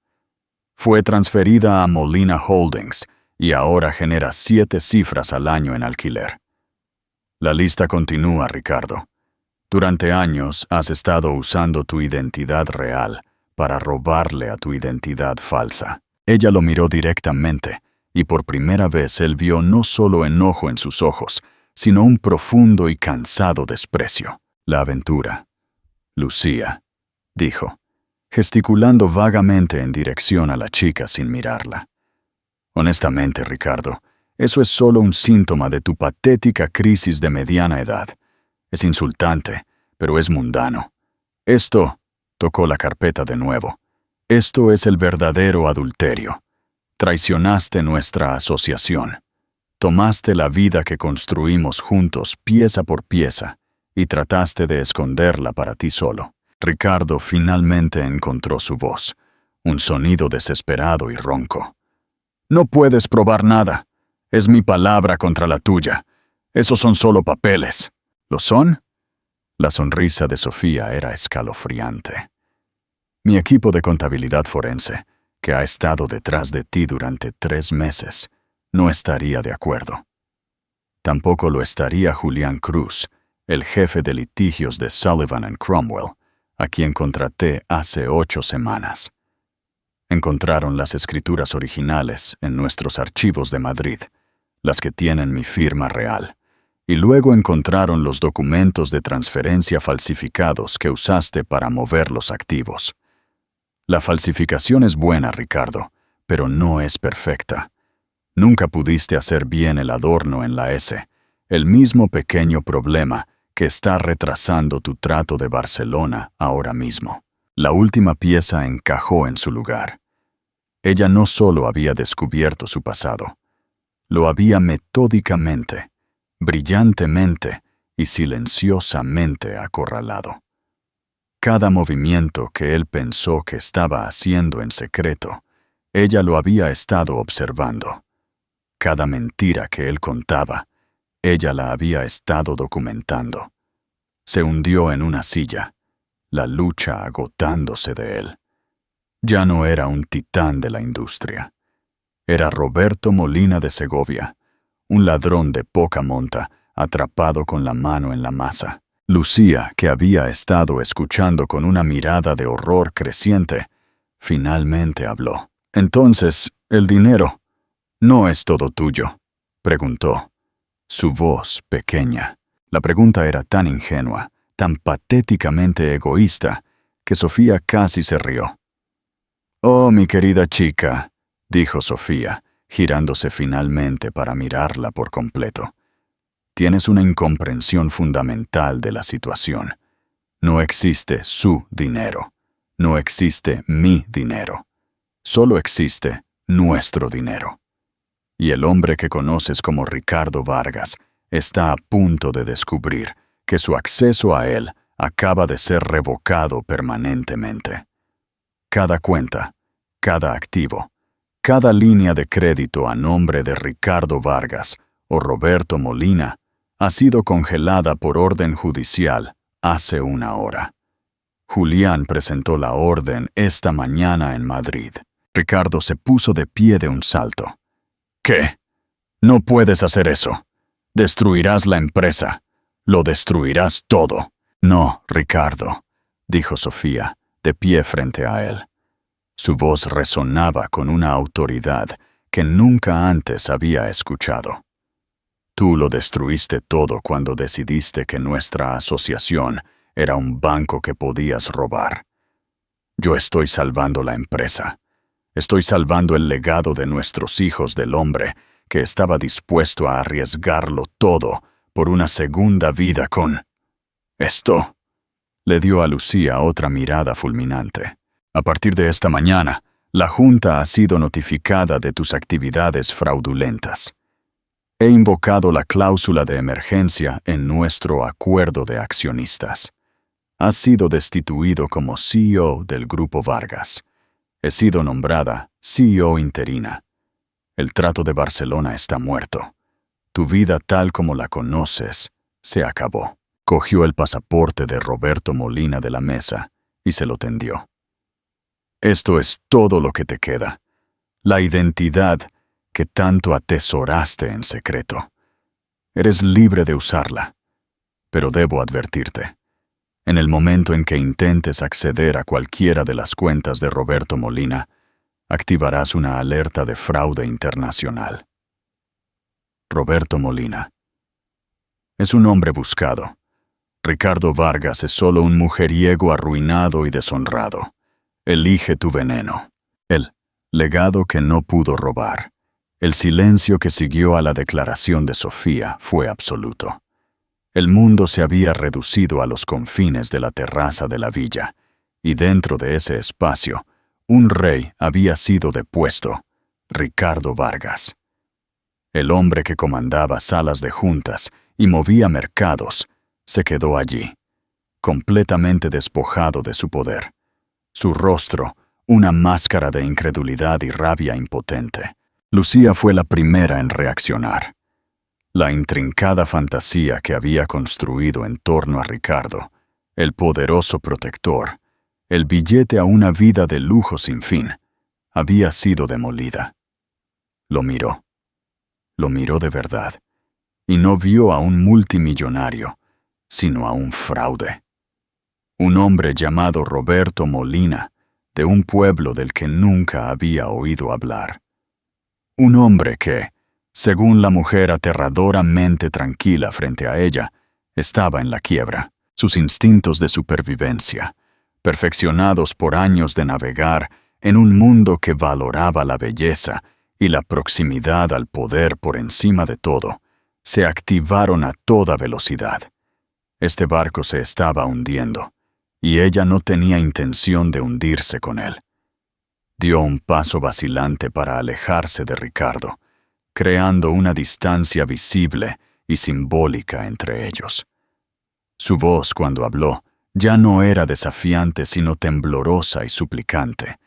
Speaker 1: Fue transferida a Molina Holdings y ahora genera 7 cifras al año en alquiler. La lista continúa, Ricardo. Durante años has estado usando tu identidad real para robarle a tu identidad falsa. Ella lo miró directamente y por primera vez él vio no solo enojo en sus ojos, sino un profundo y cansado desprecio. La aventura. Lucía, dijo, gesticulando vagamente en dirección a la chica sin mirarla. Honestamente, Ricardo, eso es solo un síntoma de tu patética crisis de mediana edad. Es insultante, pero es mundano. Esto, tocó la carpeta de nuevo, esto es el verdadero adulterio. Traicionaste nuestra asociación. Tomaste la vida que construimos juntos pieza por pieza y trataste de esconderla para ti solo. Ricardo finalmente encontró su voz, un sonido desesperado y ronco. No puedes probar nada. Es mi palabra contra la tuya. Esos son solo papeles. ¿Lo son? La sonrisa de Sofía era escalofriante. Mi equipo de contabilidad forense, que ha estado detrás de ti durante 3 meses, no estaría de acuerdo. Tampoco lo estaría Julián Cruz, el jefe de litigios de Sullivan & Cromwell, a quien contraté hace 8 semanas. Encontraron las escrituras originales en nuestros archivos de Madrid, las que tienen mi firma real, y luego encontraron los documentos de transferencia falsificados que usaste para mover los activos. La falsificación es buena, Ricardo, pero no es perfecta. Nunca pudiste hacer bien el adorno en la S, el mismo pequeño problema que está retrasando tu trato de Barcelona ahora mismo. La última pieza encajó en su lugar. Ella no solo había descubierto su pasado, lo había metódicamente, brillantemente y silenciosamente acorralado. Cada movimiento que él pensó que estaba haciendo en secreto, ella lo había estado observando. Cada mentira que él contaba, ella la había estado documentando. Se hundió en una silla, la lucha agotándose de él. Ya no era un titán de la industria. Era Roberto Molina de Segovia, un ladrón de poca monta, atrapado con la mano en la masa. Lucía, que había estado escuchando con una mirada de horror creciente, finalmente habló. «Entonces, el dinero no es todo tuyo», preguntó. Su voz pequeña. La pregunta era tan ingenua, tan patéticamente egoísta, que Sofía casi se rió. «Oh, mi querida chica», dijo Sofía, girándose finalmente para mirarla por completo. «Tienes una incomprensión fundamental de la situación. No existe su dinero. No existe mi dinero. Solo existe nuestro dinero. Y el hombre que conoces como Ricardo Vargas está a punto de descubrir que su acceso a él acaba de ser revocado permanentemente. Cada cuenta, cada activo, cada línea de crédito a nombre de Ricardo Vargas o Roberto Molina ha sido congelada por orden judicial hace una hora. Julián presentó la orden esta mañana en Madrid. Ricardo se puso de pie de un salto. «¿Qué? No puedes hacer eso. Destruirás la empresa. Lo destruirás todo». «No, Ricardo», dijo Sofía, de pie frente a él. Su voz resonaba con una autoridad que nunca antes había escuchado. «Tú lo destruiste todo cuando decidiste que nuestra asociación era un banco que podías robar. Yo estoy salvando la empresa. Estoy salvando el legado de nuestros hijos del hombre que estaba dispuesto a arriesgarlo todo por una segunda vida con... Esto». Le dio a Lucía otra mirada fulminante. «A partir de esta mañana, la Junta ha sido notificada de tus actividades fraudulentas. He invocado la cláusula de emergencia en nuestro acuerdo de accionistas. Has sido destituido como CEO del Grupo Vargas. He sido nombrada CEO interina. El trato de Barcelona está muerto. Tu vida tal como la conoces se acabó». Cogió el pasaporte de Roberto Molina de la mesa y se lo tendió. «Esto es todo lo que te queda. La identidad que tanto atesoraste en secreto. Eres libre de usarla. Pero debo advertirte. En el momento en que intentes acceder a cualquiera de las cuentas de Roberto Molina, activarás una alerta de fraude internacional. Roberto Molina. Es un hombre buscado. Ricardo Vargas es solo un mujeriego arruinado y deshonrado. Elige tu veneno. El legado que no pudo robar. El silencio que siguió a la declaración de Sofía fue absoluto. El mundo se había reducido a los confines de la terraza de la villa, y dentro de ese espacio, un rey había sido depuesto, Ricardo Vargas. El hombre que comandaba salas de juntas y movía mercados, se quedó allí, completamente despojado de su poder. Su rostro, una máscara de incredulidad y rabia impotente. Lucía fue la primera en reaccionar. La intrincada fantasía que había construido en torno a Ricardo, el poderoso protector, el billete a una vida de lujo sin fin, había sido demolida. Lo miró de verdad, y no vio a un multimillonario, sino a un fraude. Un hombre llamado Roberto Molina, de un pueblo del que nunca había oído hablar. Un hombre que, Según la mujer aterradoramente tranquila frente a ella, estaba en la quiebra. Sus instintos de supervivencia, perfeccionados por años de navegar en un mundo que valoraba la belleza y la proximidad al poder por encima de todo, se activaron a toda velocidad. Este barco se estaba hundiendo, y ella no tenía intención de hundirse con él. Dio un paso vacilante para alejarse de Ricardo, creando una distancia visible y simbólica entre ellos. Su voz, cuando habló, ya no era desafiante sino temblorosa y suplicante,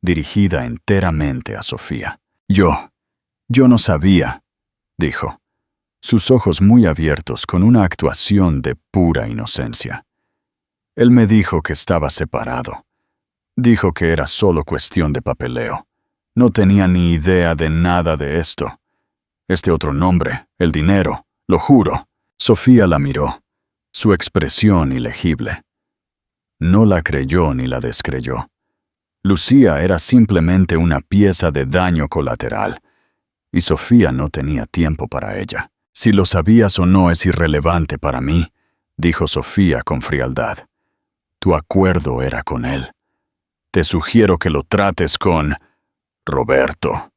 Speaker 1: dirigida enteramente a Sofía. Yo no sabía, dijo, sus ojos muy abiertos con una actuación de pura inocencia. Él me dijo que estaba separado. Dijo que era solo cuestión de papeleo. No tenía ni idea de nada de esto. Este otro nombre, el dinero, lo juro. Sofía la miró, su expresión ilegible. No la creyó ni la descreyó. Lucía era simplemente una pieza de daño colateral, y Sofía no tenía tiempo para ella. Si lo sabías o no es irrelevante para mí, dijo Sofía con frialdad. Tu acuerdo era con él. Te sugiero que lo trates con Roberto.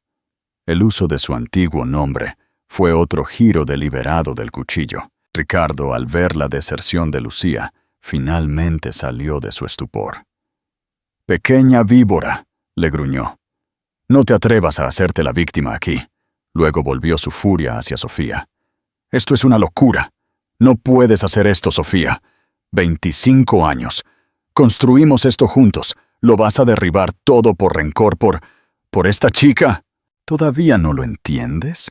Speaker 1: El uso de su antiguo nombre fue otro giro deliberado del cuchillo. Ricardo, al ver la deserción de Lucía, finalmente salió de su estupor. «Pequeña víbora», le gruñó. «No te atrevas a hacerte la víctima aquí». Luego volvió su furia hacia Sofía. «Esto es una locura. No puedes hacer esto, Sofía. 25 años. Construimos esto juntos. ¿Lo vas a derribar todo por rencor por esta chica?» «¿Todavía no lo entiendes?»,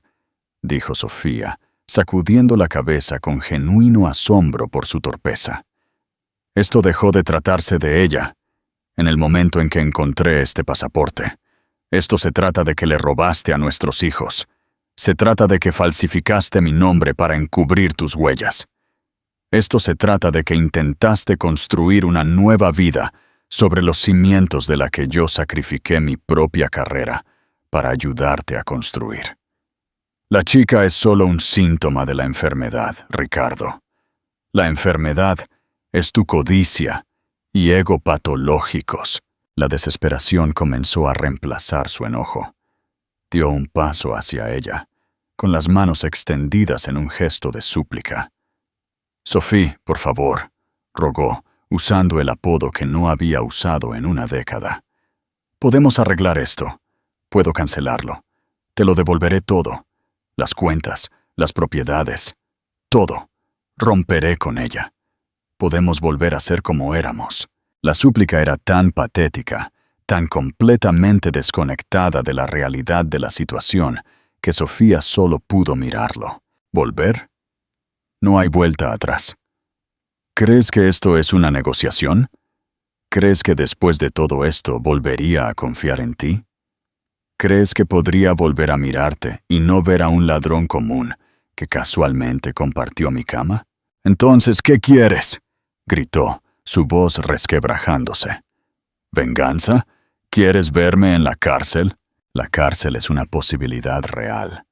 Speaker 1: dijo Sofía, sacudiendo la cabeza con genuino asombro por su torpeza. «Esto dejó de tratarse de ella en el momento en que encontré este pasaporte. Esto se trata de que le robaste a nuestros hijos. Se trata de que falsificaste mi nombre para encubrir tus huellas. Esto se trata de que intentaste construir una nueva vida sobre los cimientos de la que yo sacrifiqué mi propia carrera para ayudarte a construir. La chica es solo un síntoma de la enfermedad, Ricardo. La enfermedad es tu codicia y ego patológicos». La desesperación comenzó a reemplazar su enojo. Dio un paso hacia ella, con las manos extendidas en un gesto de súplica. «Sophie, por favor», rogó, usando el apodo que no había usado en una década. «Podemos arreglar esto. Puedo cancelarlo. Te lo devolveré todo. Las cuentas, las propiedades, todo. Romperé con ella. Podemos volver a ser como éramos». La súplica era tan patética, tan completamente desconectada de la realidad de la situación, que Sofía solo pudo mirarlo. ¿Volver? No hay vuelta atrás. ¿Crees que esto es una negociación? ¿Crees que después de todo esto volvería a confiar en ti? ¿Crees que podría volver a mirarte y no ver a un ladrón común que casualmente compartió mi cama? «Entonces, ¿qué quieres?», gritó, su voz resquebrajándose. «¿Venganza? ¿Quieres verme en la cárcel?» «La cárcel es una posibilidad real»,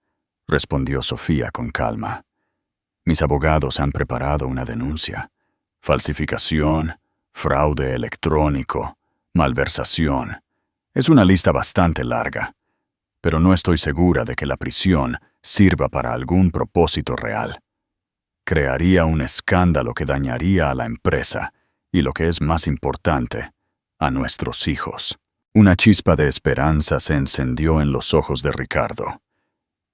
Speaker 1: respondió Sofía con calma. «Mis abogados han preparado una denuncia. Falsificación, fraude electrónico, malversación. Es una lista bastante larga, pero no estoy segura de que la prisión sirva para algún propósito real. Crearía un escándalo que dañaría a la empresa y, lo que es más importante, a nuestros hijos». Una chispa de esperanza se encendió en los ojos de Ricardo.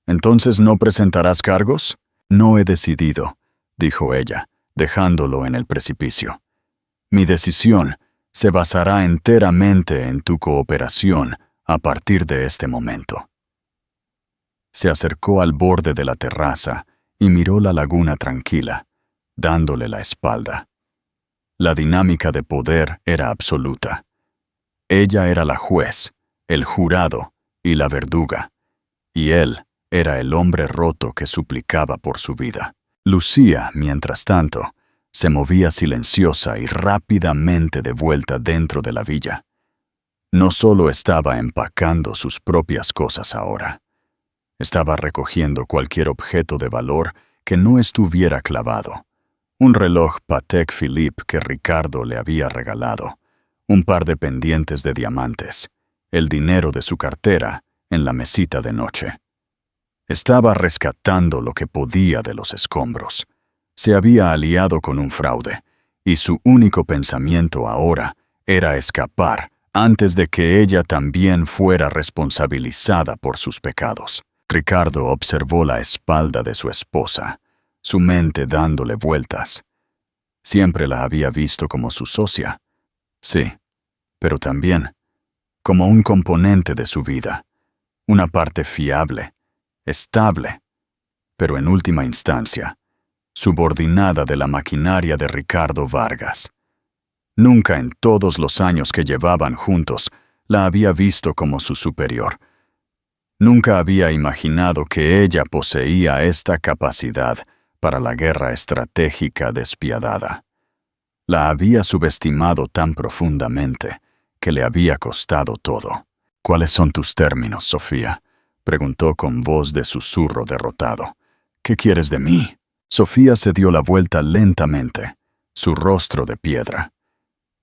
Speaker 1: «¿Entonces no presentarás cargos?» «No he decidido», dijo ella, dejándolo en el precipicio. «Mi decisión se basará enteramente en tu cooperación a partir de este momento». Se acercó al borde de la terraza y miró la laguna tranquila, dándole la espalda. La dinámica de poder era absoluta. Ella era la juez, el jurado y la verduga, y él era el hombre roto que suplicaba por su vida. Lucía, mientras tanto, se movía silenciosa y rápidamente de vuelta dentro de la villa. No solo estaba empacando sus propias cosas ahora, Estaba recogiendo cualquier objeto de valor que no estuviera clavado. Un reloj Patek Philippe que Ricardo le había regalado, un par de pendientes de diamantes, el dinero de su cartera en la mesita de noche. Estaba rescatando lo que podía de los escombros. Se había aliado con un fraude, y su único pensamiento ahora era escapar antes de que ella también fuera responsabilizada por sus pecados. Ricardo observó la espalda de su esposa, su mente dándole vueltas. Siempre la había visto como su socia. Sí, pero también como un componente de su vida, una parte fiable, estable, pero en última instancia, subordinada de la maquinaria de Ricardo Vargas. Nunca en todos los años que llevaban juntos la había visto como su superior. Nunca había imaginado que ella poseía esta capacidad para la guerra estratégica despiadada. La había subestimado tan profundamente que le había costado todo. «¿Cuáles son tus términos, Sofía?», preguntó con voz de susurro derrotado. «¿Qué quieres de mí?». Sofía se dio la vuelta lentamente, su rostro de piedra.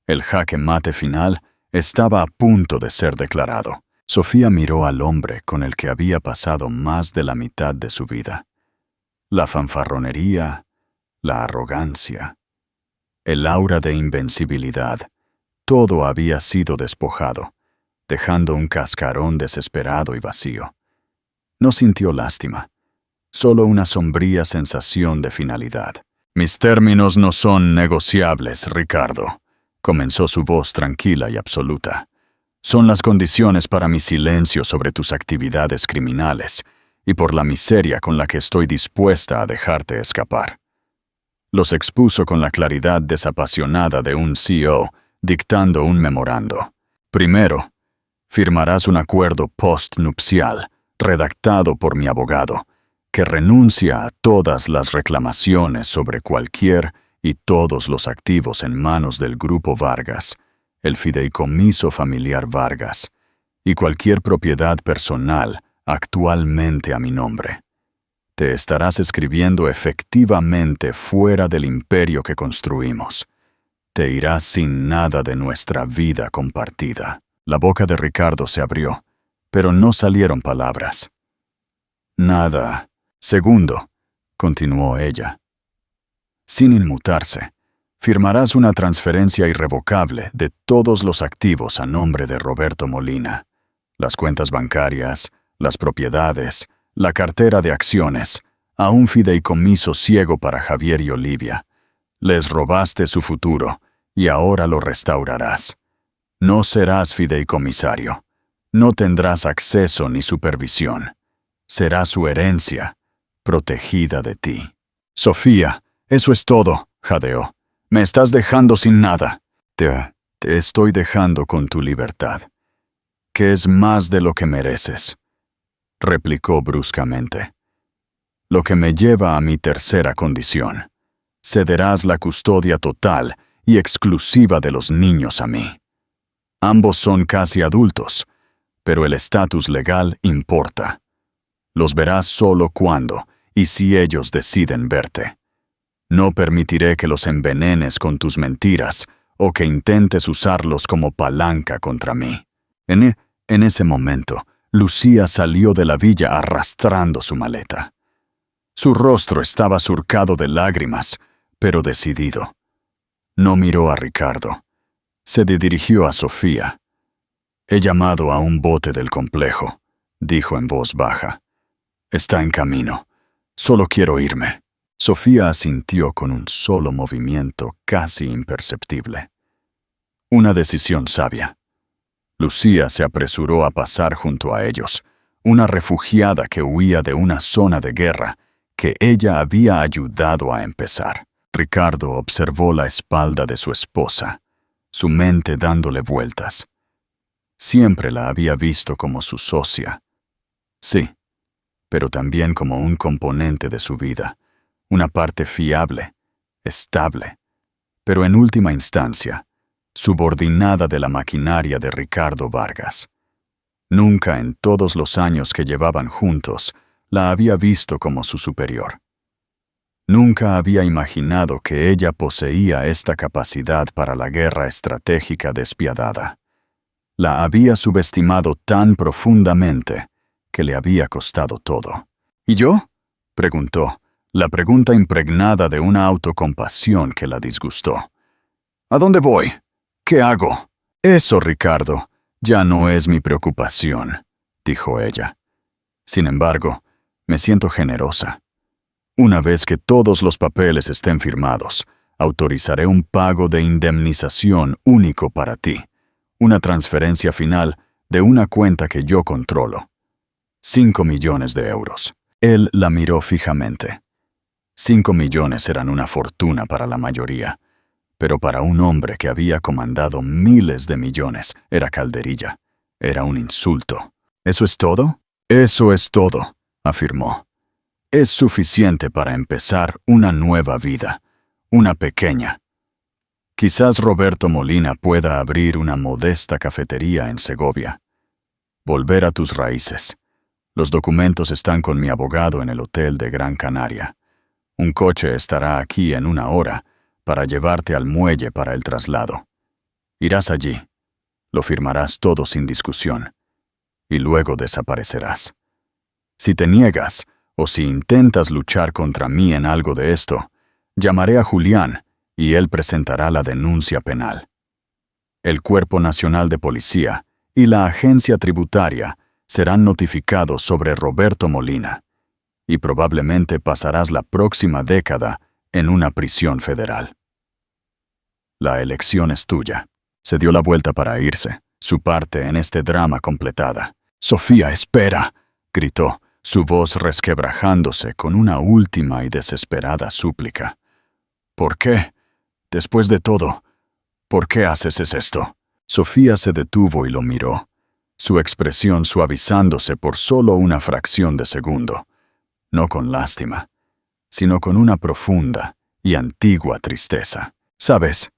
Speaker 1: El jaque mate final estaba a punto de ser declarado. Sofía miró al hombre con el que había pasado más de la mitad de su vida. La fanfarronería, la arrogancia, el aura de invencibilidad, todo había sido despojado, dejando un cascarón desesperado y vacío. No sintió lástima, solo una sombría sensación de finalidad. «Mis términos no son negociables, Ricardo», comenzó su voz tranquila y absoluta. «Son las condiciones para mi silencio sobre tus actividades criminales y por la miseria con la que estoy dispuesta a dejarte escapar». Los expuso con la claridad desapasionada de un CEO dictando un memorando. «Primero, firmarás un acuerdo postnupcial, redactado por mi abogado, que renuncia a todas las reclamaciones sobre cualquier y todos los activos en manos del Grupo Vargas, el Fideicomiso Familiar Vargas, y cualquier propiedad personal actualmente a mi nombre. Te estarás escribiendo efectivamente fuera del imperio que construimos. Te irás sin nada de nuestra vida compartida». La boca de Ricardo se abrió, pero no salieron palabras. «Nada. Segundo», continuó ella. «Sin inmutarse, firmarás una transferencia irrevocable de todos los activos a nombre de Roberto Molina, las cuentas bancarias, las propiedades, la cartera de acciones, a un fideicomiso ciego para Javier y Olivia. Les robaste su futuro y ahora lo restaurarás. No serás fideicomisario. No tendrás acceso ni supervisión. Será su herencia, protegida de ti». «Sofía, eso es todo», jadeó. «Me estás dejando sin nada». Te estoy dejando con tu libertad, que es más de lo que mereces», replicó bruscamente. «Lo que me lleva a mi tercera condición. Cederás la custodia total y exclusiva de los niños a mí. Ambos son casi adultos, pero el estatus legal importa. Los verás solo cuando y si ellos deciden verte. No permitiré que los envenenes con tus mentiras o que intentes usarlos como palanca contra mí». En ese momento, Lucía salió de la villa arrastrando su maleta. Su rostro estaba surcado de lágrimas, pero decidido. No miró a Ricardo. Se dirigió a Sofía. «He llamado a un bote del complejo», dijo en voz baja. «Está en camino. Solo quiero irme». Sofía asintió con un solo movimiento casi imperceptible. Una decisión sabia. Lucía se apresuró a pasar junto a ellos, una refugiada que huía de una zona de guerra que ella había ayudado a empezar. Ricardo observó la espalda de su esposa, su mente dándole vueltas. Siempre la había visto como su socia. Sí, pero también como un componente de su vida, una parte fiable, estable, pero en última instancia, subordinada de la maquinaria de Ricardo Vargas. Nunca en todos los años que llevaban juntos la había visto como su superior. Nunca había imaginado que ella poseía esta capacidad para la guerra estratégica despiadada. La había subestimado tan profundamente que le había costado todo. ¿Y yo?, preguntó, la pregunta impregnada de una autocompasión que la disgustó. ¿A dónde voy? ¿Qué hago? Eso, Ricardo, ya no es mi preocupación, dijo ella. Sin embargo, me siento generosa. Una vez que todos los papeles estén firmados, autorizaré un pago de indemnización único para ti, una transferencia final de una cuenta que yo controlo. 5 millones de euros. Él la miró fijamente. 5 millones eran una fortuna para la mayoría, pero para un hombre que había comandado miles de millones era calderilla, era un insulto. ¿Eso es todo? Eso es todo, afirmó. Es suficiente para empezar una nueva vida, una pequeña. Quizás Roberto Molina pueda abrir una modesta cafetería en Segovia. Volver a tus raíces. Los documentos están con mi abogado en el hotel de Gran Canaria. Un coche estará aquí en 1 hora para llevarte al muelle para el traslado. Irás allí, lo firmarás todo sin discusión, y luego desaparecerás. Si te niegas, o si intentas luchar contra mí en algo de esto, llamaré a Julián y él presentará la denuncia penal. El Cuerpo Nacional de Policía y la Agencia Tributaria serán notificados sobre Roberto Molina, y probablemente pasarás la próxima década en una prisión federal. La elección es tuya. Se dio la vuelta para irse, su parte en este drama completada. «Sofía, espera», gritó, su voz resquebrajándose con una última y desesperada súplica. «¿Por qué? Después de todo, ¿por qué haces esto?» Sofía se detuvo y lo miró, su expresión suavizándose por solo una fracción de segundo, no con lástima, sino con una profunda y antigua tristeza. «¿Sabes?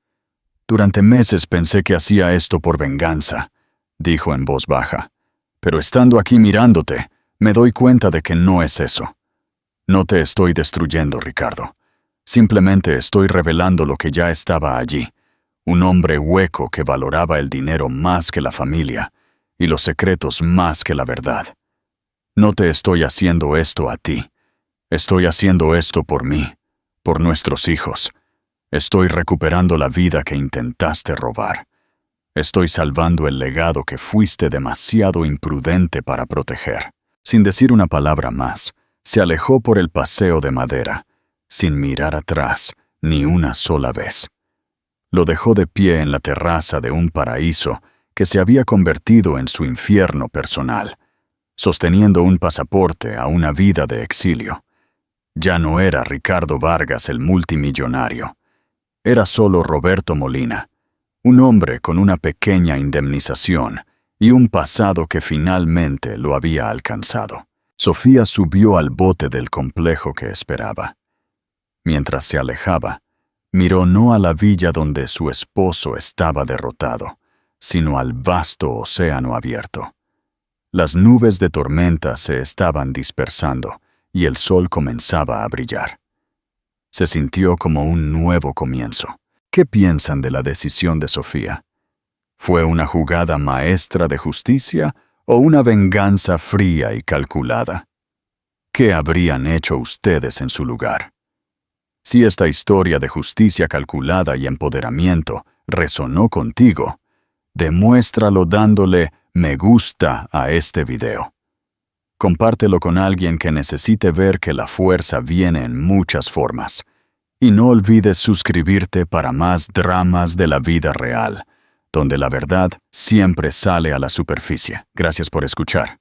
Speaker 1: Durante meses pensé que hacía esto por venganza», dijo en voz baja, «pero estando aquí mirándote, me doy cuenta de que no es eso. No te estoy destruyendo, Ricardo. Simplemente estoy revelando lo que ya estaba allí, un hombre hueco que valoraba el dinero más que la familia y los secretos más que la verdad. No te estoy haciendo esto a ti. Estoy haciendo esto por mí, por nuestros hijos. Estoy recuperando la vida que intentaste robar. Estoy salvando el legado que fuiste demasiado imprudente para proteger». Sin decir una palabra más, se alejó por el paseo de madera, sin mirar atrás ni una sola vez. Lo dejó de pie en la terraza de un paraíso que se había convertido en su infierno personal, sosteniendo un pasaporte a una vida de exilio. Ya no era Ricardo Vargas el multimillonario. Era solo Roberto Molina, un hombre con una pequeña indemnización y un pasado que finalmente lo había alcanzado. Sofía subió al bote del complejo que esperaba. Mientras se alejaba, miró no a la villa donde su esposo estaba derrotado, sino al vasto océano abierto. Las nubes de tormenta se estaban dispersando y el sol comenzaba a brillar. Se sintió como un nuevo comienzo. ¿Qué piensan de la decisión de Sofía? ¿Fue una jugada maestra de justicia o una venganza fría y calculada? ¿Qué habrían hecho ustedes en su lugar? Si esta historia de justicia calculada y empoderamiento resonó contigo, demuéstralo dándole me gusta a este video. Compártelo con alguien que necesite ver que la fuerza viene en muchas formas. Y no olvides suscribirte para más dramas de la vida real, donde la verdad siempre sale a la superficie. Gracias por escuchar.